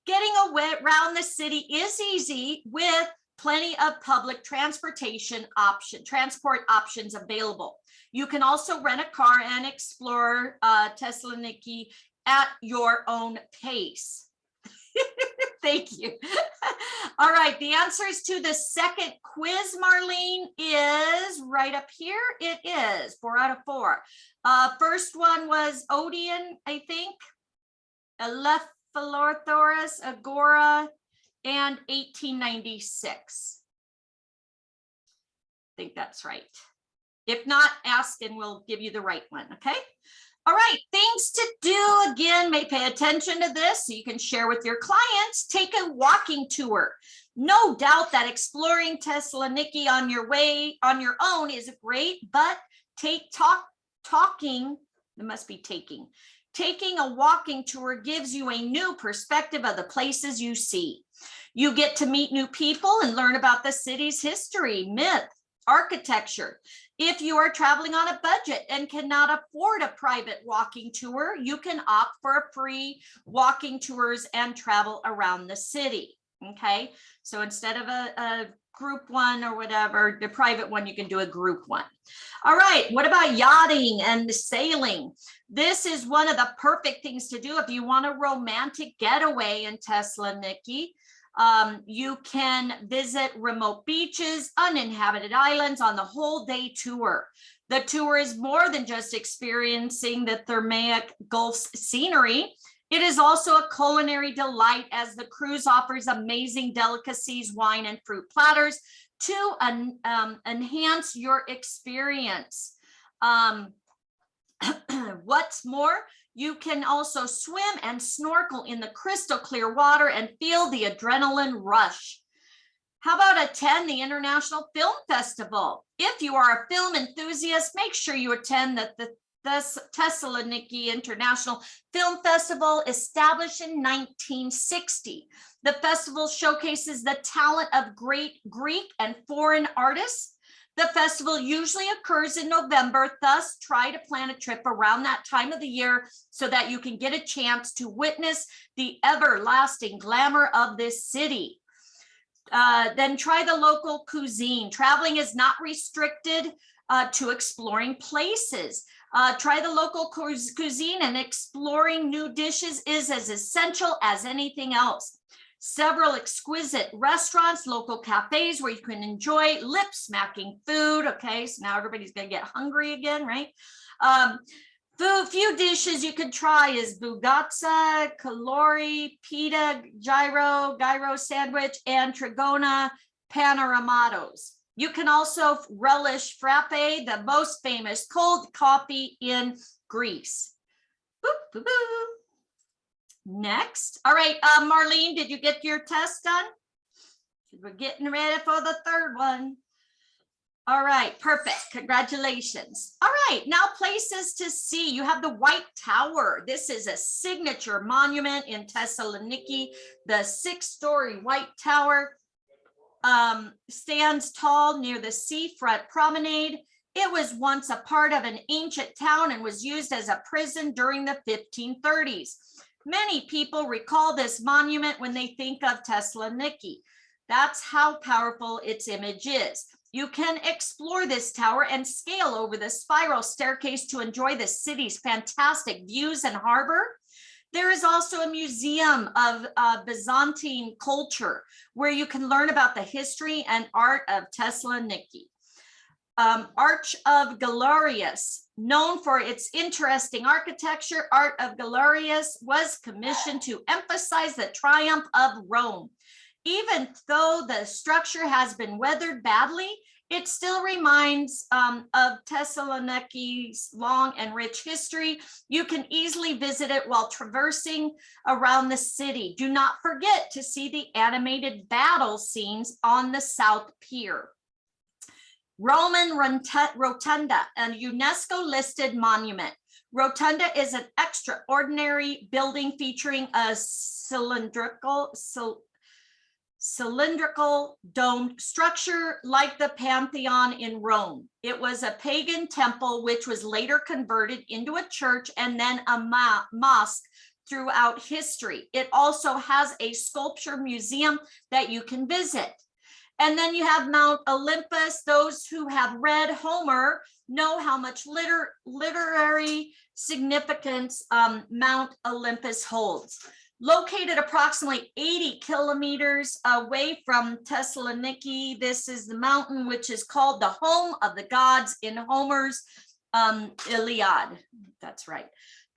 getting around the city is easy with plenty of public transport options available. You can also rent a car and explore Thessaloniki at your own pace. Thank you. All right, the answers to the second quiz, Marlene, is right up here. It is 4 out of 4. First one was Odeon, I think, Lephalorthoris, Agora, and 1896. I think that's right. If not, ask and we'll give you the right one, okay? All right, things to do. Again, may pay attention to this so you can share with your clients. Take a walking tour. No doubt that exploring Thessaloniki on your own is great, but taking a walking tour gives you a new perspective of the places you see. You get to meet new people and learn about the city's history, myth, architecture. If you are traveling on a budget and cannot afford a private walking tour, you can opt for a free walking tours and travel around the city. Okay, so instead of a group one or whatever, the private one, you can do a group one. All right, what about yachting and sailing? This is one of the perfect things to do if you want a romantic getaway in Thessaloniki. You can visit remote beaches, uninhabited islands on the whole day tour. The tour is more than just experiencing the Thermaic Gulf's scenery. It is also a culinary delight as the cruise offers amazing delicacies, wine, and fruit platters to enhance your experience. What's more, you can also swim and snorkel in the crystal clear water and feel the adrenaline rush. How about attend the International Film Festival? If you are a film enthusiast, make sure you attend the Thessaloniki International Film Festival, established in 1960. The festival showcases the talent of great Greek and foreign artists. The festival usually occurs in November, thus try to plan a trip around that time of the year so that you can get a chance to witness the everlasting glamour of this city. Then try the local cuisine. Traveling is not restricted to exploring places. Try the local cuisine, and exploring new dishes is as essential as anything else. Several exquisite restaurants, local cafes where you can enjoy lip-smacking food. Okay, so now everybody's gonna get hungry again, right? Few dishes you could try is bugatsa, kalori, pita, gyro sandwich, and trigona panoramados. You can also relish frappe, the most famous cold coffee in Greece. Boop, boop, boop. Next. All right, Marlene, did you get your test done? We're getting ready for the third one. All right, perfect. Congratulations. All right, now places to see. You have the White Tower. This is a signature monument in Thessaloniki. The 6-story White Tower stands tall near the seafront promenade. It was once a part of an ancient town and was used as a prison during the 1530s. Many people recall this monument when they think of Thessaloniki. That's how powerful its image is. You can explore this tower and scale over the spiral staircase to enjoy the city's fantastic views and harbor. There is also a museum of Byzantine culture where you can learn about the history and art of Thessaloniki. Arch of Galerius, known for its interesting architecture, Art of Galerius was commissioned to emphasize the triumph of Rome. Even though the structure has been weathered badly, it still reminds of Thessaloniki's long and rich history. You can easily visit it while traversing around the city. Do not forget to see the animated battle scenes on the South Pier. Roman Rotunda, a UNESCO listed monument. Rotunda is an extraordinary building featuring a cylindrical cylindrical domed structure like the Pantheon in Rome. It was a pagan temple which was later converted into a church and then a mosque throughout history. It also has a sculpture museum that you can visit. And then you have Mount Olympus. Those who have read Homer know how much literary significance Mount Olympus holds. Located approximately 80 kilometers away from Thessaloniki, this is the mountain which is called the home of the gods in Homer's Iliad. That's right.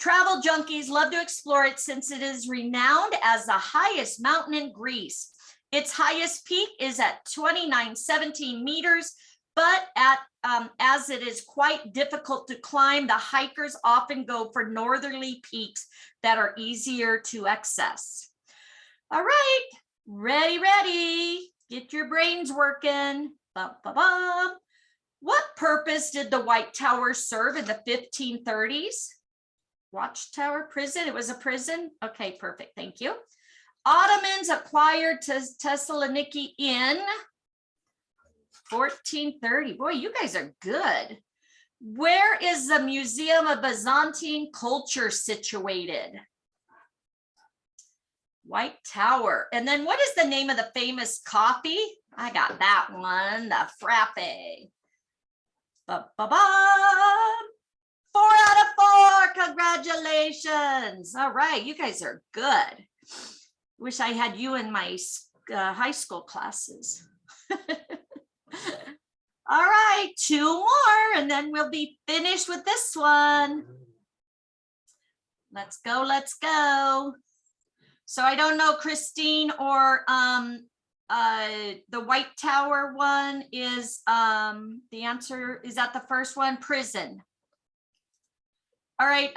Travel junkies love to explore it since it is renowned as the highest mountain in Greece. Its highest peak is at 2917 meters, but as it is quite difficult to climb, the hikers often go for northerly peaks that are easier to access. All right, ready. Get your brains working. Bum, bum, bum. What purpose did the White Tower serve in the 1530s? Watchtower, prison, it was a prison? Okay, perfect, thank you. Ottomans acquired Thessaloniki in 1430. Boy, you guys are good. Where is the Museum of Byzantine Culture situated? White Tower. And then what is the name of the famous coffee? I got that one, the frappe. Ba-ba-ba. 4 out of 4, congratulations. All right, you guys are good. Wish I had you in my high school classes. All right, 2 more and then we'll be finished with this one. Let's go, let's go. So I don't know, Christine, or the White Tower one is the answer. Is that the first one? Prison. All right,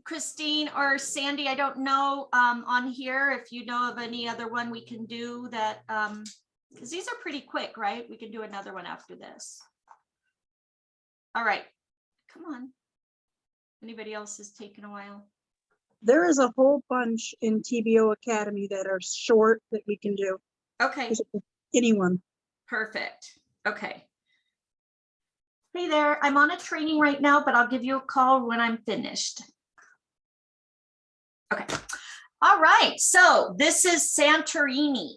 Christine or Sandy, I don't know on here if you know of any other one we can do that, because these are pretty quick, right? We can do another one after this. All right, come on. Anybody else is taking a while? There is a whole bunch in TBO Academy that are short that we can do. Okay, Anyone. perfect. Okay. Hey there, I'm on a training right now, but I'll give you a call when I'm finished. Okay. All right, so this is Santorini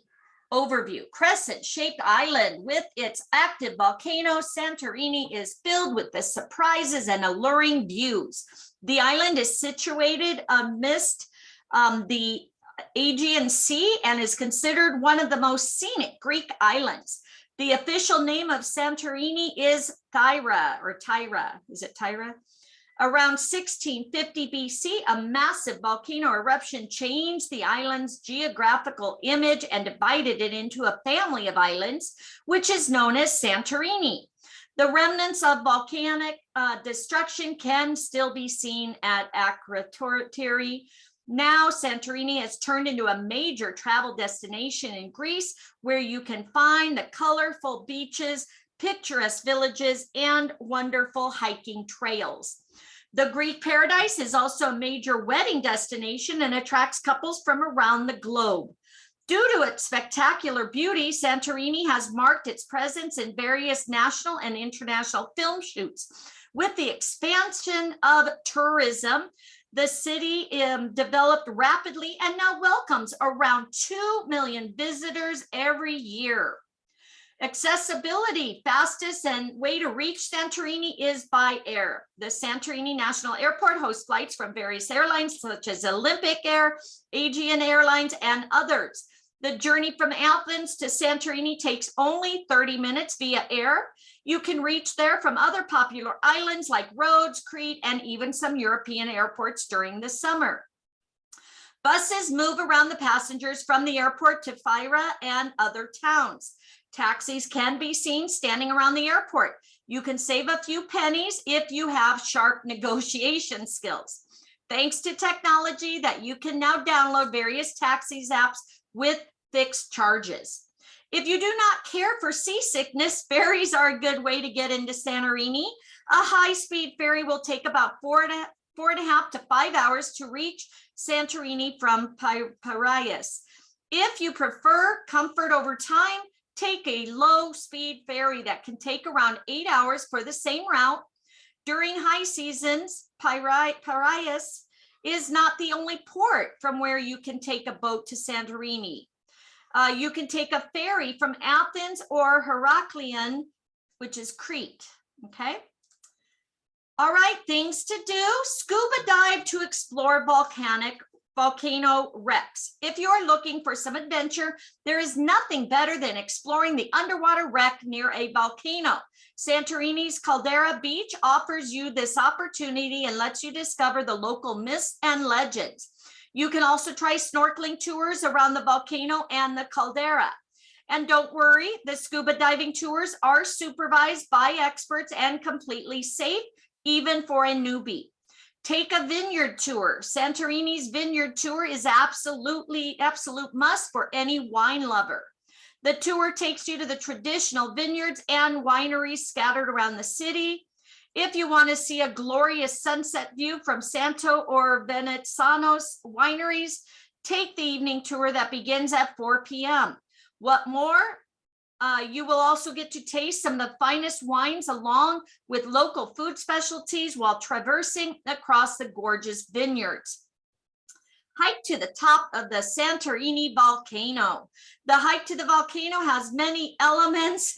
Overview. Crescent-shaped island with its active volcano, Santorini is filled with the surprises and alluring views. The island is situated amidst the Aegean Sea and is considered one of the most scenic Greek islands. The official name of Santorini is Tyra, or Tyra. Is it Tyra? Around 1650 BC, a massive volcano eruption changed the island's geographical image and divided it into a family of islands, which is known as Santorini. The remnants of volcanic destruction can still be seen at Akritiri. Now, Santorini has turned into a major travel destination in Greece, where you can find the colorful beaches, picturesque villages, and wonderful hiking trails. The Greek paradise is also a major wedding destination and attracts couples from around the globe. Due to its spectacular beauty, Santorini has marked its presence in various national and international film shoots. With the expansion of tourism, the city developed rapidly and now welcomes around 2 million visitors every year. Accessibility, fastest and way to reach Santorini is by air. The Santorini National Airport hosts flights from various airlines such as Olympic Air, Aegean Airlines, and others. The journey from Athens to Santorini takes only 30 minutes via air. You can reach there from other popular islands like Rhodes, Crete, and even some European airports during the summer. Buses move around the passengers from the airport to Fyra and other towns. Taxis can be seen standing around the airport. You can save a few pennies if you have sharp negotiation skills. Thanks to technology that you can now download various taxis apps with fixed charges. If you do not care for seasickness, ferries are a good way to get into Santorini. A high-speed ferry will take about 4.5 to 5 hours to reach Santorini from Piraeus. If you prefer comfort over time, take a low-speed ferry that can take around 8 hours for the same route. During high seasons, Piraeus is not the only port from where you can take a boat to Santorini. You can take a ferry from Athens or Heraklion, which is Crete, okay? All right, things to do. Scuba dive to explore volcano wrecks. If you're looking for some adventure, there is nothing better than exploring the underwater wreck near a volcano. Santorini's Caldera Beach offers you this opportunity and lets you discover the local myths and legends. You can also try snorkeling tours around the volcano and the caldera. And don't worry, the scuba diving tours are supervised by experts and completely safe, even for a newbie. Take a vineyard tour. Santorini's vineyard tour is absolute must for any wine lover. The tour takes you to the traditional vineyards and wineries scattered around the city. If you want to see a glorious sunset view from Santo or Veneziano's wineries, take the evening tour that begins at 4 p.m. What more? You will also get to taste some of the finest wines along with local food specialties while traversing across the gorgeous vineyards. Hike to the top of the Santorini Volcano. The hike to the volcano has many elements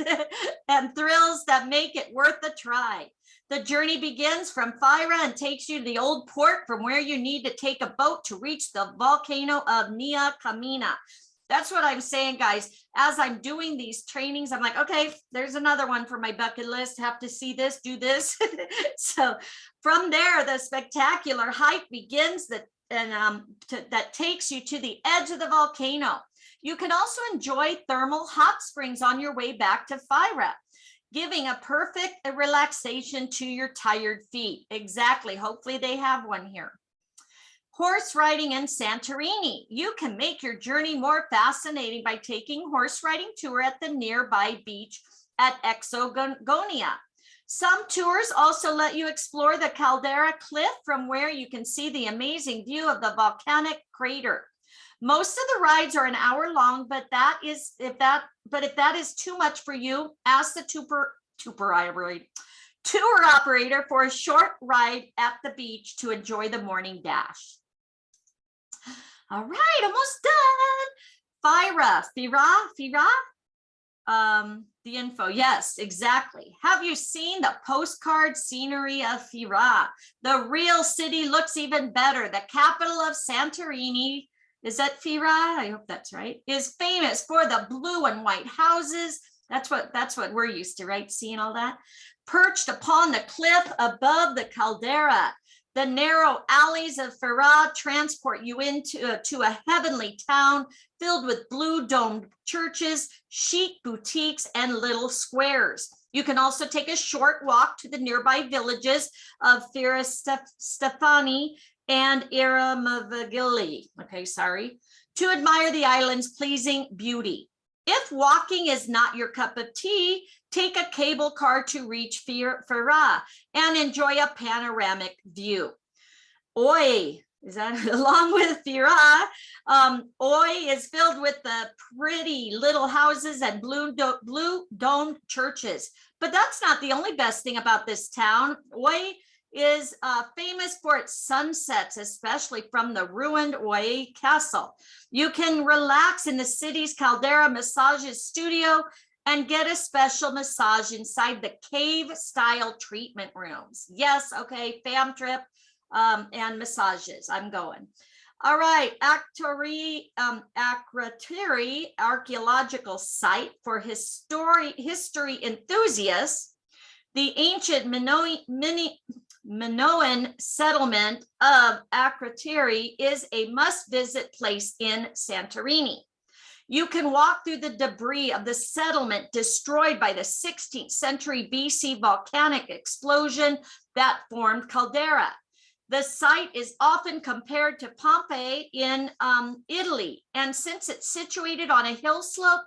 and thrills that make it worth a try. The journey begins from Fyra and takes you to the old port from where you need to take a boat to reach the volcano of Nia Kamina. That's what I'm saying, guys. As I'm doing these trainings, I'm like, okay, there's another one for my bucket list. Have to see this, do this. So from there, the spectacular hike begins that takes you to the edge of the volcano. You can also enjoy thermal hot springs on your way back to Fyra, giving a perfect relaxation to your tired feet. Exactly. Hopefully they have one here. Horse riding in Santorini. You can make your journey more fascinating by taking horse riding tour at the nearby beach at Exogonia. Some tours also let you explore the Caldera Cliff from where you can see the amazing view of the volcanic crater. Most of the rides are an hour long, but if that is too much for you, ask the tour operator for a short ride at the beach to enjoy the morning dash. All right, almost done. Fyra. The info, yes, exactly. Have you seen the postcard scenery of Fyra? The real city looks even better. The capital of Santorini, is that Fyra? I hope that's right. Is famous for the blue and white houses. That's what we're used to, right? Seeing all that. Perched upon the cliff above the caldera. The narrow alleys of Fyra transport you into to a heavenly town filled with blue domed churches, chic boutiques, and little squares. You can also take a short walk to the nearby villages of Fyra Stefani and Iramavagili, to admire the island's pleasing beauty. If walking is not your cup of tea, take a cable car to reach Fyra and enjoy a panoramic view. Oi, is that along with Fyra? Oi is filled with the pretty little houses and blue domed churches. But that's not the only best thing about this town. Oi is famous for its sunsets, especially from the ruined Oi Castle. You can relax in the city's Caldera Massages Studio and get a special massage inside the cave-style treatment rooms. Yes, okay, fam trip and massages. I'm going. All right, Akritiri Archaeological Site for history enthusiasts. The ancient Minoan settlement of Akritiri is a must-visit place in Santorini. You can walk through the debris of the settlement destroyed by the 16th century BC volcanic explosion that formed Caldera. The site is often compared to Pompeii in Italy, and since it's situated on a hill slope,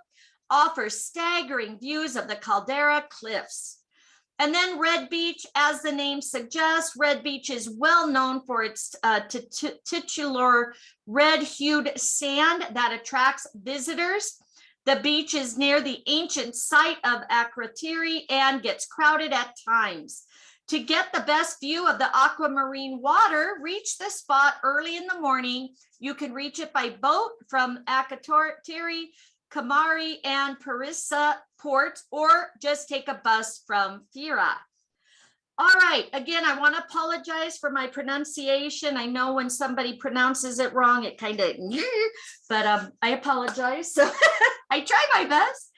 offers staggering views of the Caldera cliffs. And then Red Beach, as the name suggests, Red Beach is well known for its titular red-hued sand that attracts visitors. The beach is near the ancient site of Akritiri and gets crowded at times. To get the best view of the aquamarine water, reach the spot early in the morning. You can reach it by boat from Akritiri, Kamari, and Parissa ports, or just take a bus from Fira. All right, again, I want to apologize for my pronunciation. I know when somebody pronounces it wrong, it kind of, but I apologize. So I try my best.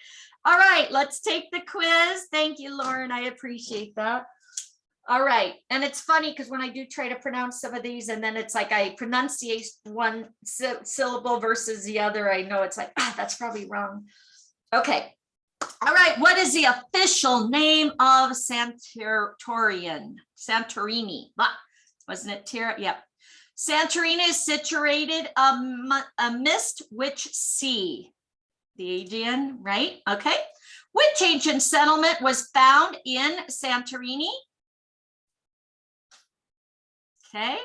All right, let's take the quiz. Thank you, Lauren. I appreciate that. All right, and it's funny because when I do try to pronounce some of these and then it's like I pronunciate one syllable versus the other, I know it's like, that's probably wrong. Okay, all right, what is the official name of Santorini? Wasn't it Tira? Yep. Santorini is situated amidst which sea? The Aegean, right? Okay. Which ancient settlement was found in Santorini? Okay.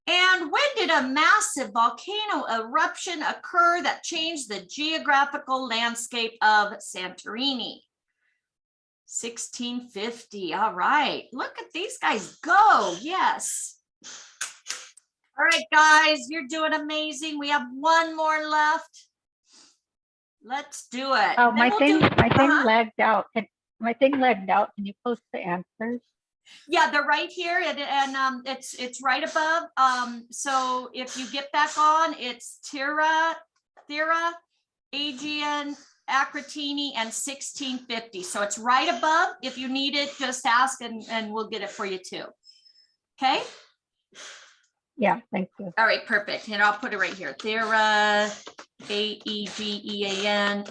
And when did a massive volcano eruption occur that changed the geographical landscape of Santorini? 1650. All right. Look at these guys go. Yes. All right, guys, you're doing amazing. We have one more left. Let's do it. Oh, Then my we'll thing, do- my thing Uh-huh. lagged out. My thing lagged out. Can you post the answers? Yeah, they're right here, and it's right above. So if you get back on, it's Thera, Aegean, Akritiri, and 1650. So it's right above. If you need it, just ask, and we'll get it for you too. Okay. Yeah, thank you. All right, perfect. And I'll put it right here. Thera, Aegean,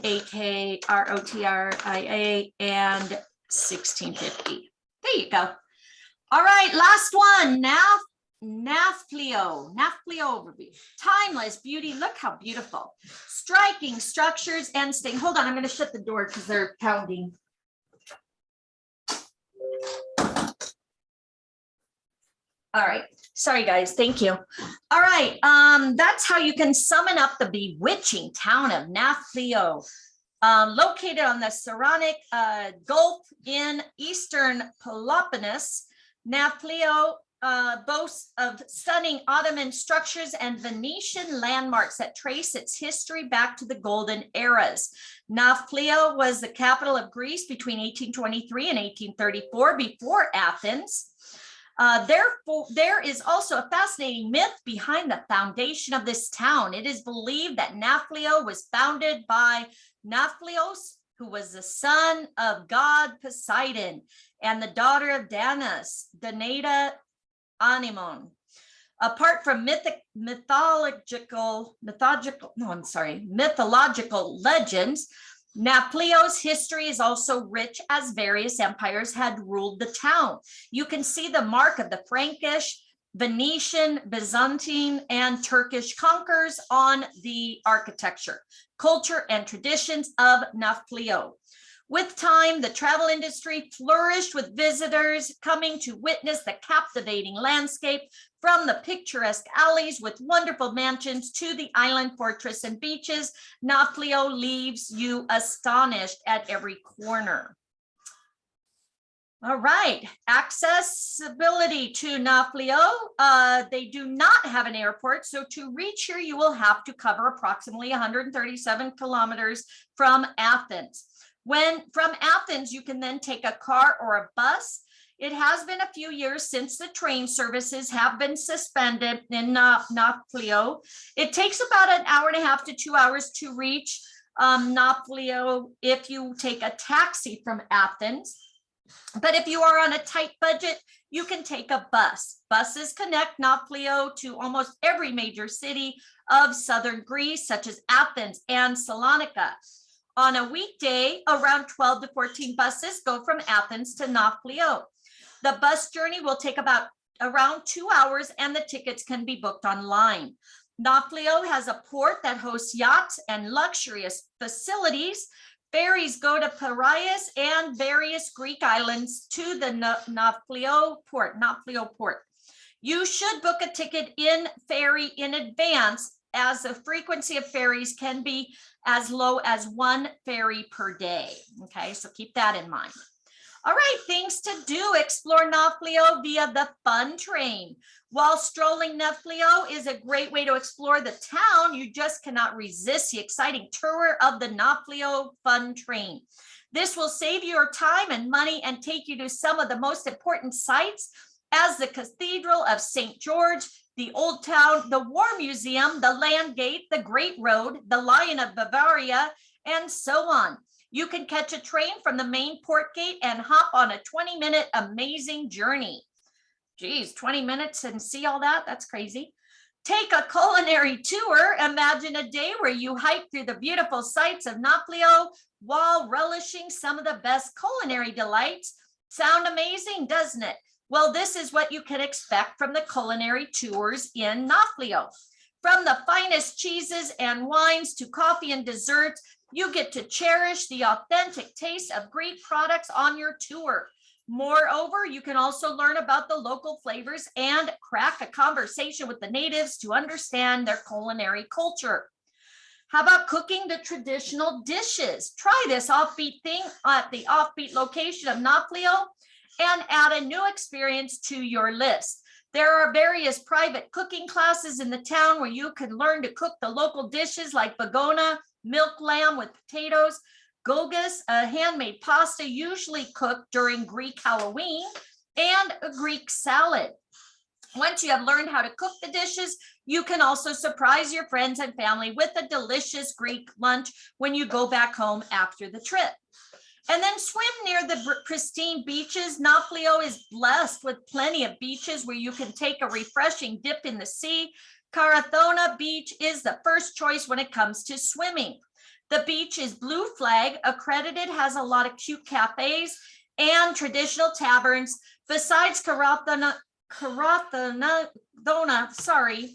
Akritria, and 1650. There you go. All right, last one. Nafplio overview. Timeless beauty. Look how beautiful. Striking structures and staying. Hold on, I'm going to shut the door because they're pounding. All right. Sorry, guys. Thank you. All right. That's how you can summon up the bewitching town of Nafplio. Located on the Saronic Gulf in eastern Peloponnese, Nafplio boasts of stunning Ottoman structures and Venetian landmarks that trace its history back to the golden eras. Nafplio was the capital of Greece between 1823 and 1834 before Athens. Therefore, there is also a fascinating myth behind the foundation of this town. It is believed that Nafplio was founded by Nafplios, who was the son of god Poseidon and the daughter of Danas, Danata Animon. Apart from mythological legends, Nafplio's history is also rich as various empires had ruled the town. You can see the mark of the Frankish, Venetian, Byzantine, and Turkish conquerors on the architecture, culture, and traditions of Nafplio. With time, the travel industry flourished with visitors coming to witness the captivating landscape, from the picturesque alleys with wonderful mansions to the island fortress and beaches. Nafplio leaves you astonished at every corner. All right, accessibility to Nafplio. They do not have an airport, so to reach here, you will have to cover approximately 137 kilometers from Athens. From Athens, you can then take a car or a bus. It has been a few years since the train services have been suspended in Nafplio. It takes about an hour and a half to 2 hours to reach Nafplio if you take a taxi from Athens. But if you are on a tight budget, you can take a bus. Buses connect Nafplio to almost every major city of southern Greece, such as Athens and Salonika. On a weekday, around 12 to 14 buses go from Athens to Nafplio. The bus journey will take around 2 hours, and the tickets can be booked online. Nafplio has a port that hosts yachts and luxurious facilities Ferries go to Piraeus and various Greek islands to the Nafplio port. You should book a ticket in ferry in advance, as the frequency of ferries can be as low as 1 ferry per day. Okay, so keep that in mind. All right, things to do. Explore Nafplio via the fun train. While strolling Nafplio is a great way to explore the town, you just cannot resist the exciting tour of the Nafplio fun train. This will save your time and money and take you to some of the most important sites, as the Cathedral of St. George, the Old Town, the War Museum, the Land Gate, the Great Road, the Lion of Bavaria, and so on. You can catch a train from the main port gate and hop on a 20-minute amazing journey. Geez, 20 minutes and see all that? That's crazy. Take a culinary tour. Imagine a day where you hike through the beautiful sights of Nafplio while relishing some of the best culinary delights. Sound amazing, doesn't it? Well, this is what you can expect from the culinary tours in Nafplio. From the finest cheeses and wines to coffee and desserts, you get to cherish the authentic taste of Greek products on your tour. Moreover, you can also learn about the local flavors and crack a conversation with the natives to understand their culinary culture. How about cooking the traditional dishes? Try this offbeat thing at the offbeat location of Nafplio and add a new experience to your list. There are various private cooking classes in the town where you can learn to cook the local dishes like bagona, milk lamb with potatoes, gogas, a handmade pasta usually cooked during Greek Halloween, and a Greek salad. Once you have learned how to cook the dishes, you can also surprise your friends and family with a delicious Greek lunch when you go back home after the trip. And then swim near the pristine beaches. Nafplio is blessed with plenty of beaches where you can take a refreshing dip in the sea. Carathona Beach is the first choice when it comes to swimming. The beach is blue flag accredited, has a lot of cute cafes and traditional taverns. Besides Carathona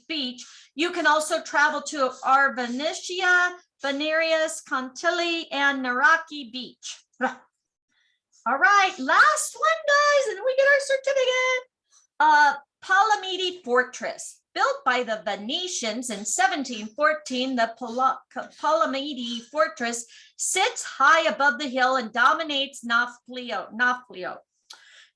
Beach, you can also travel to Arvanicia, Venerius, Contilli, and Naraki Beach. All right, last one, guys, and then we get our certificate. Palamidi Fortress. Built by the Venetians in 1714, the Palamidi Fortress sits high above the hill and dominates Nafplio.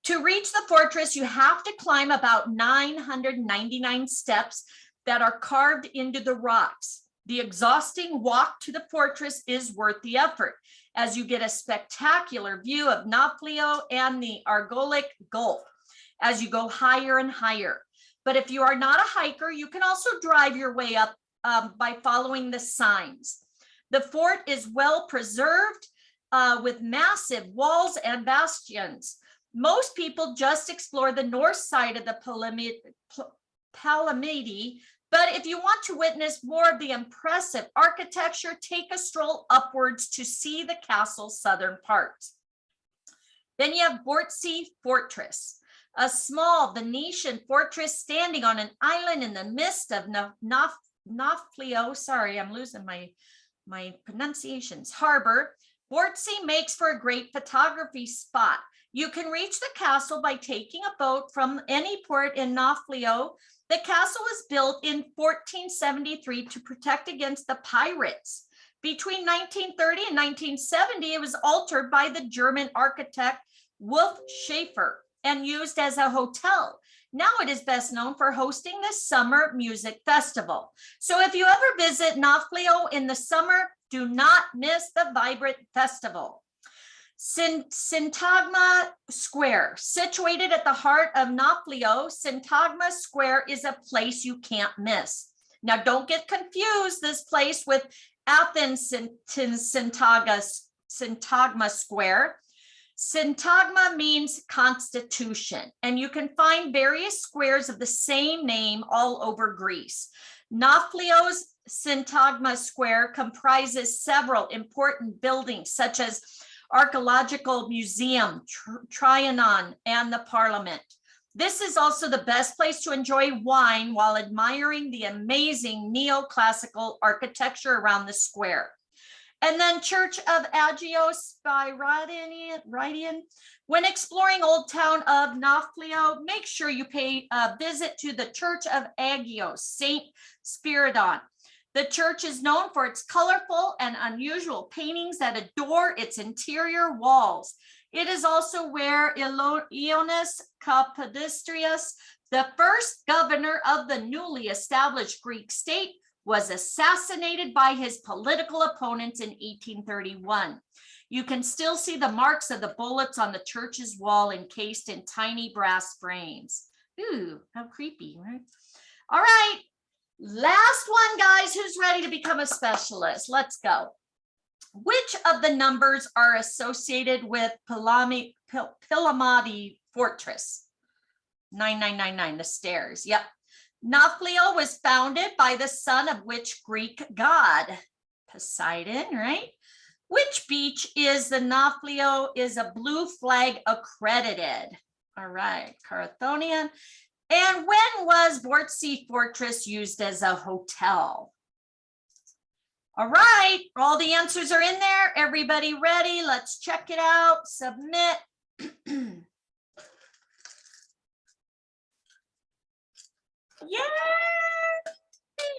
To reach the fortress, you have to climb about 999 steps that are carved into the rocks. The exhausting walk to the fortress is worth the effort, as you get a spectacular view of Nafplio and the Argolic Gulf as you go higher and higher. But if you are not a hiker, you can also drive your way up by following the signs. The fort is well preserved with massive walls and bastions. Most people just explore the north side of the Palamidi, but if you want to witness more of the impressive architecture, take a stroll upwards to see the castle's southern parts. Then you have Bortsy Fortress, a small Venetian fortress standing on an island in the midst of Nafplio. Sorry, I'm losing my pronunciations. Harbor. Bortsy makes for a great photography spot. You can reach the castle by taking a boat from any port in Nafplio. The castle was built in 1473 to protect against the pirates. Between 1930 and 1970, it was altered by the German architect Wolf Schaefer and used as a hotel. Now it is best known for hosting the summer music festival. So if you ever visit Nafplio in the summer, do not miss the vibrant festival. Syntagma Square, situated at the heart of Nafplio, Syntagma Square is a place you can't miss. Now, don't get confused this place with Athens Syntagma Square. Syntagma means constitution, and you can find various squares of the same name all over Greece. Nafplio's Syntagma Square comprises several important buildings such as Archaeological Museum, Trianon, and the Parliament. This is also the best place to enjoy wine while admiring the amazing neoclassical architecture around the square. And then Church of Agios by Rydian. When exploring Old Town of Nafplio, make sure you pay a visit to the Church of Agios, Saint Spiridon. The church is known for its colorful and unusual paintings that adorn its interior walls. It is also where Ioannis Kapodistrias, the first governor of the newly established Greek state, was assassinated by his political opponents in 1831. You can still see the marks of the bullets on the church's wall encased in tiny brass frames. Ooh, how creepy, right? All right, last one, guys. Who's ready to become a specialist? Let's go. Which of the numbers are associated with Pilamadi Fortress? 9999, the stairs. Yep. Nafplio was founded by the son of which Greek god? Poseidon, right? Which beach is the Nafplio is a blue flag accredited? All right, Carathonian. And when was Bortsy Fortress used as a hotel? All right, all the answers are in there. Everybody ready? Let's check it out. Submit. Yay!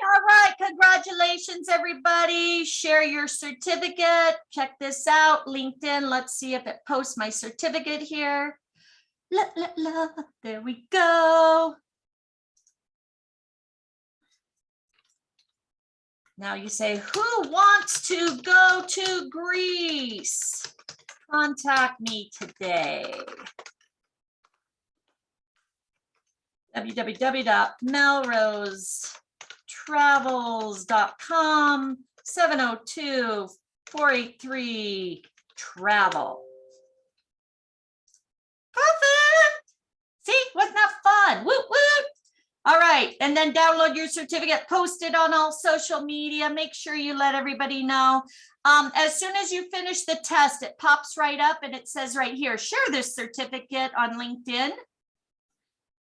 All right, congratulations, everybody. Share your certificate. Check this out, LinkedIn. Let's see if it posts my certificate here. There we go. Now you say, who wants to go to Greece? Contact me today. www.melrosetravels.com 702-483-TRAVEL. Perfect. See, wasn't that fun? Woot woot. All right, and then download your certificate, post it on all social media. Make sure you let everybody know. As soon as you finish the test, it pops right up and it says right here, share this certificate on LinkedIn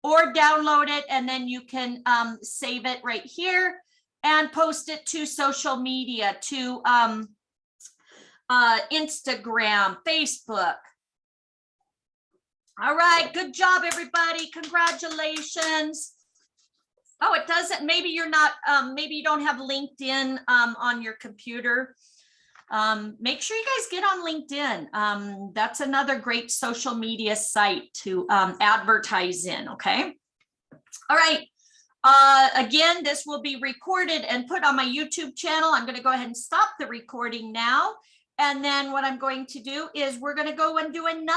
or download it, and then you can save it right here and post it to social media, to Instagram, Facebook. All right, good job, everybody. Congratulations. Oh, it doesn't, maybe you're not, maybe you don't have LinkedIn on your computer. Make sure you guys get on LinkedIn. That's another great social media site to advertise in, okay? All right, again, this will be recorded and put on my YouTube channel. I'm gonna go ahead and stop the recording now. And then what I'm going to do is we're gonna go and do another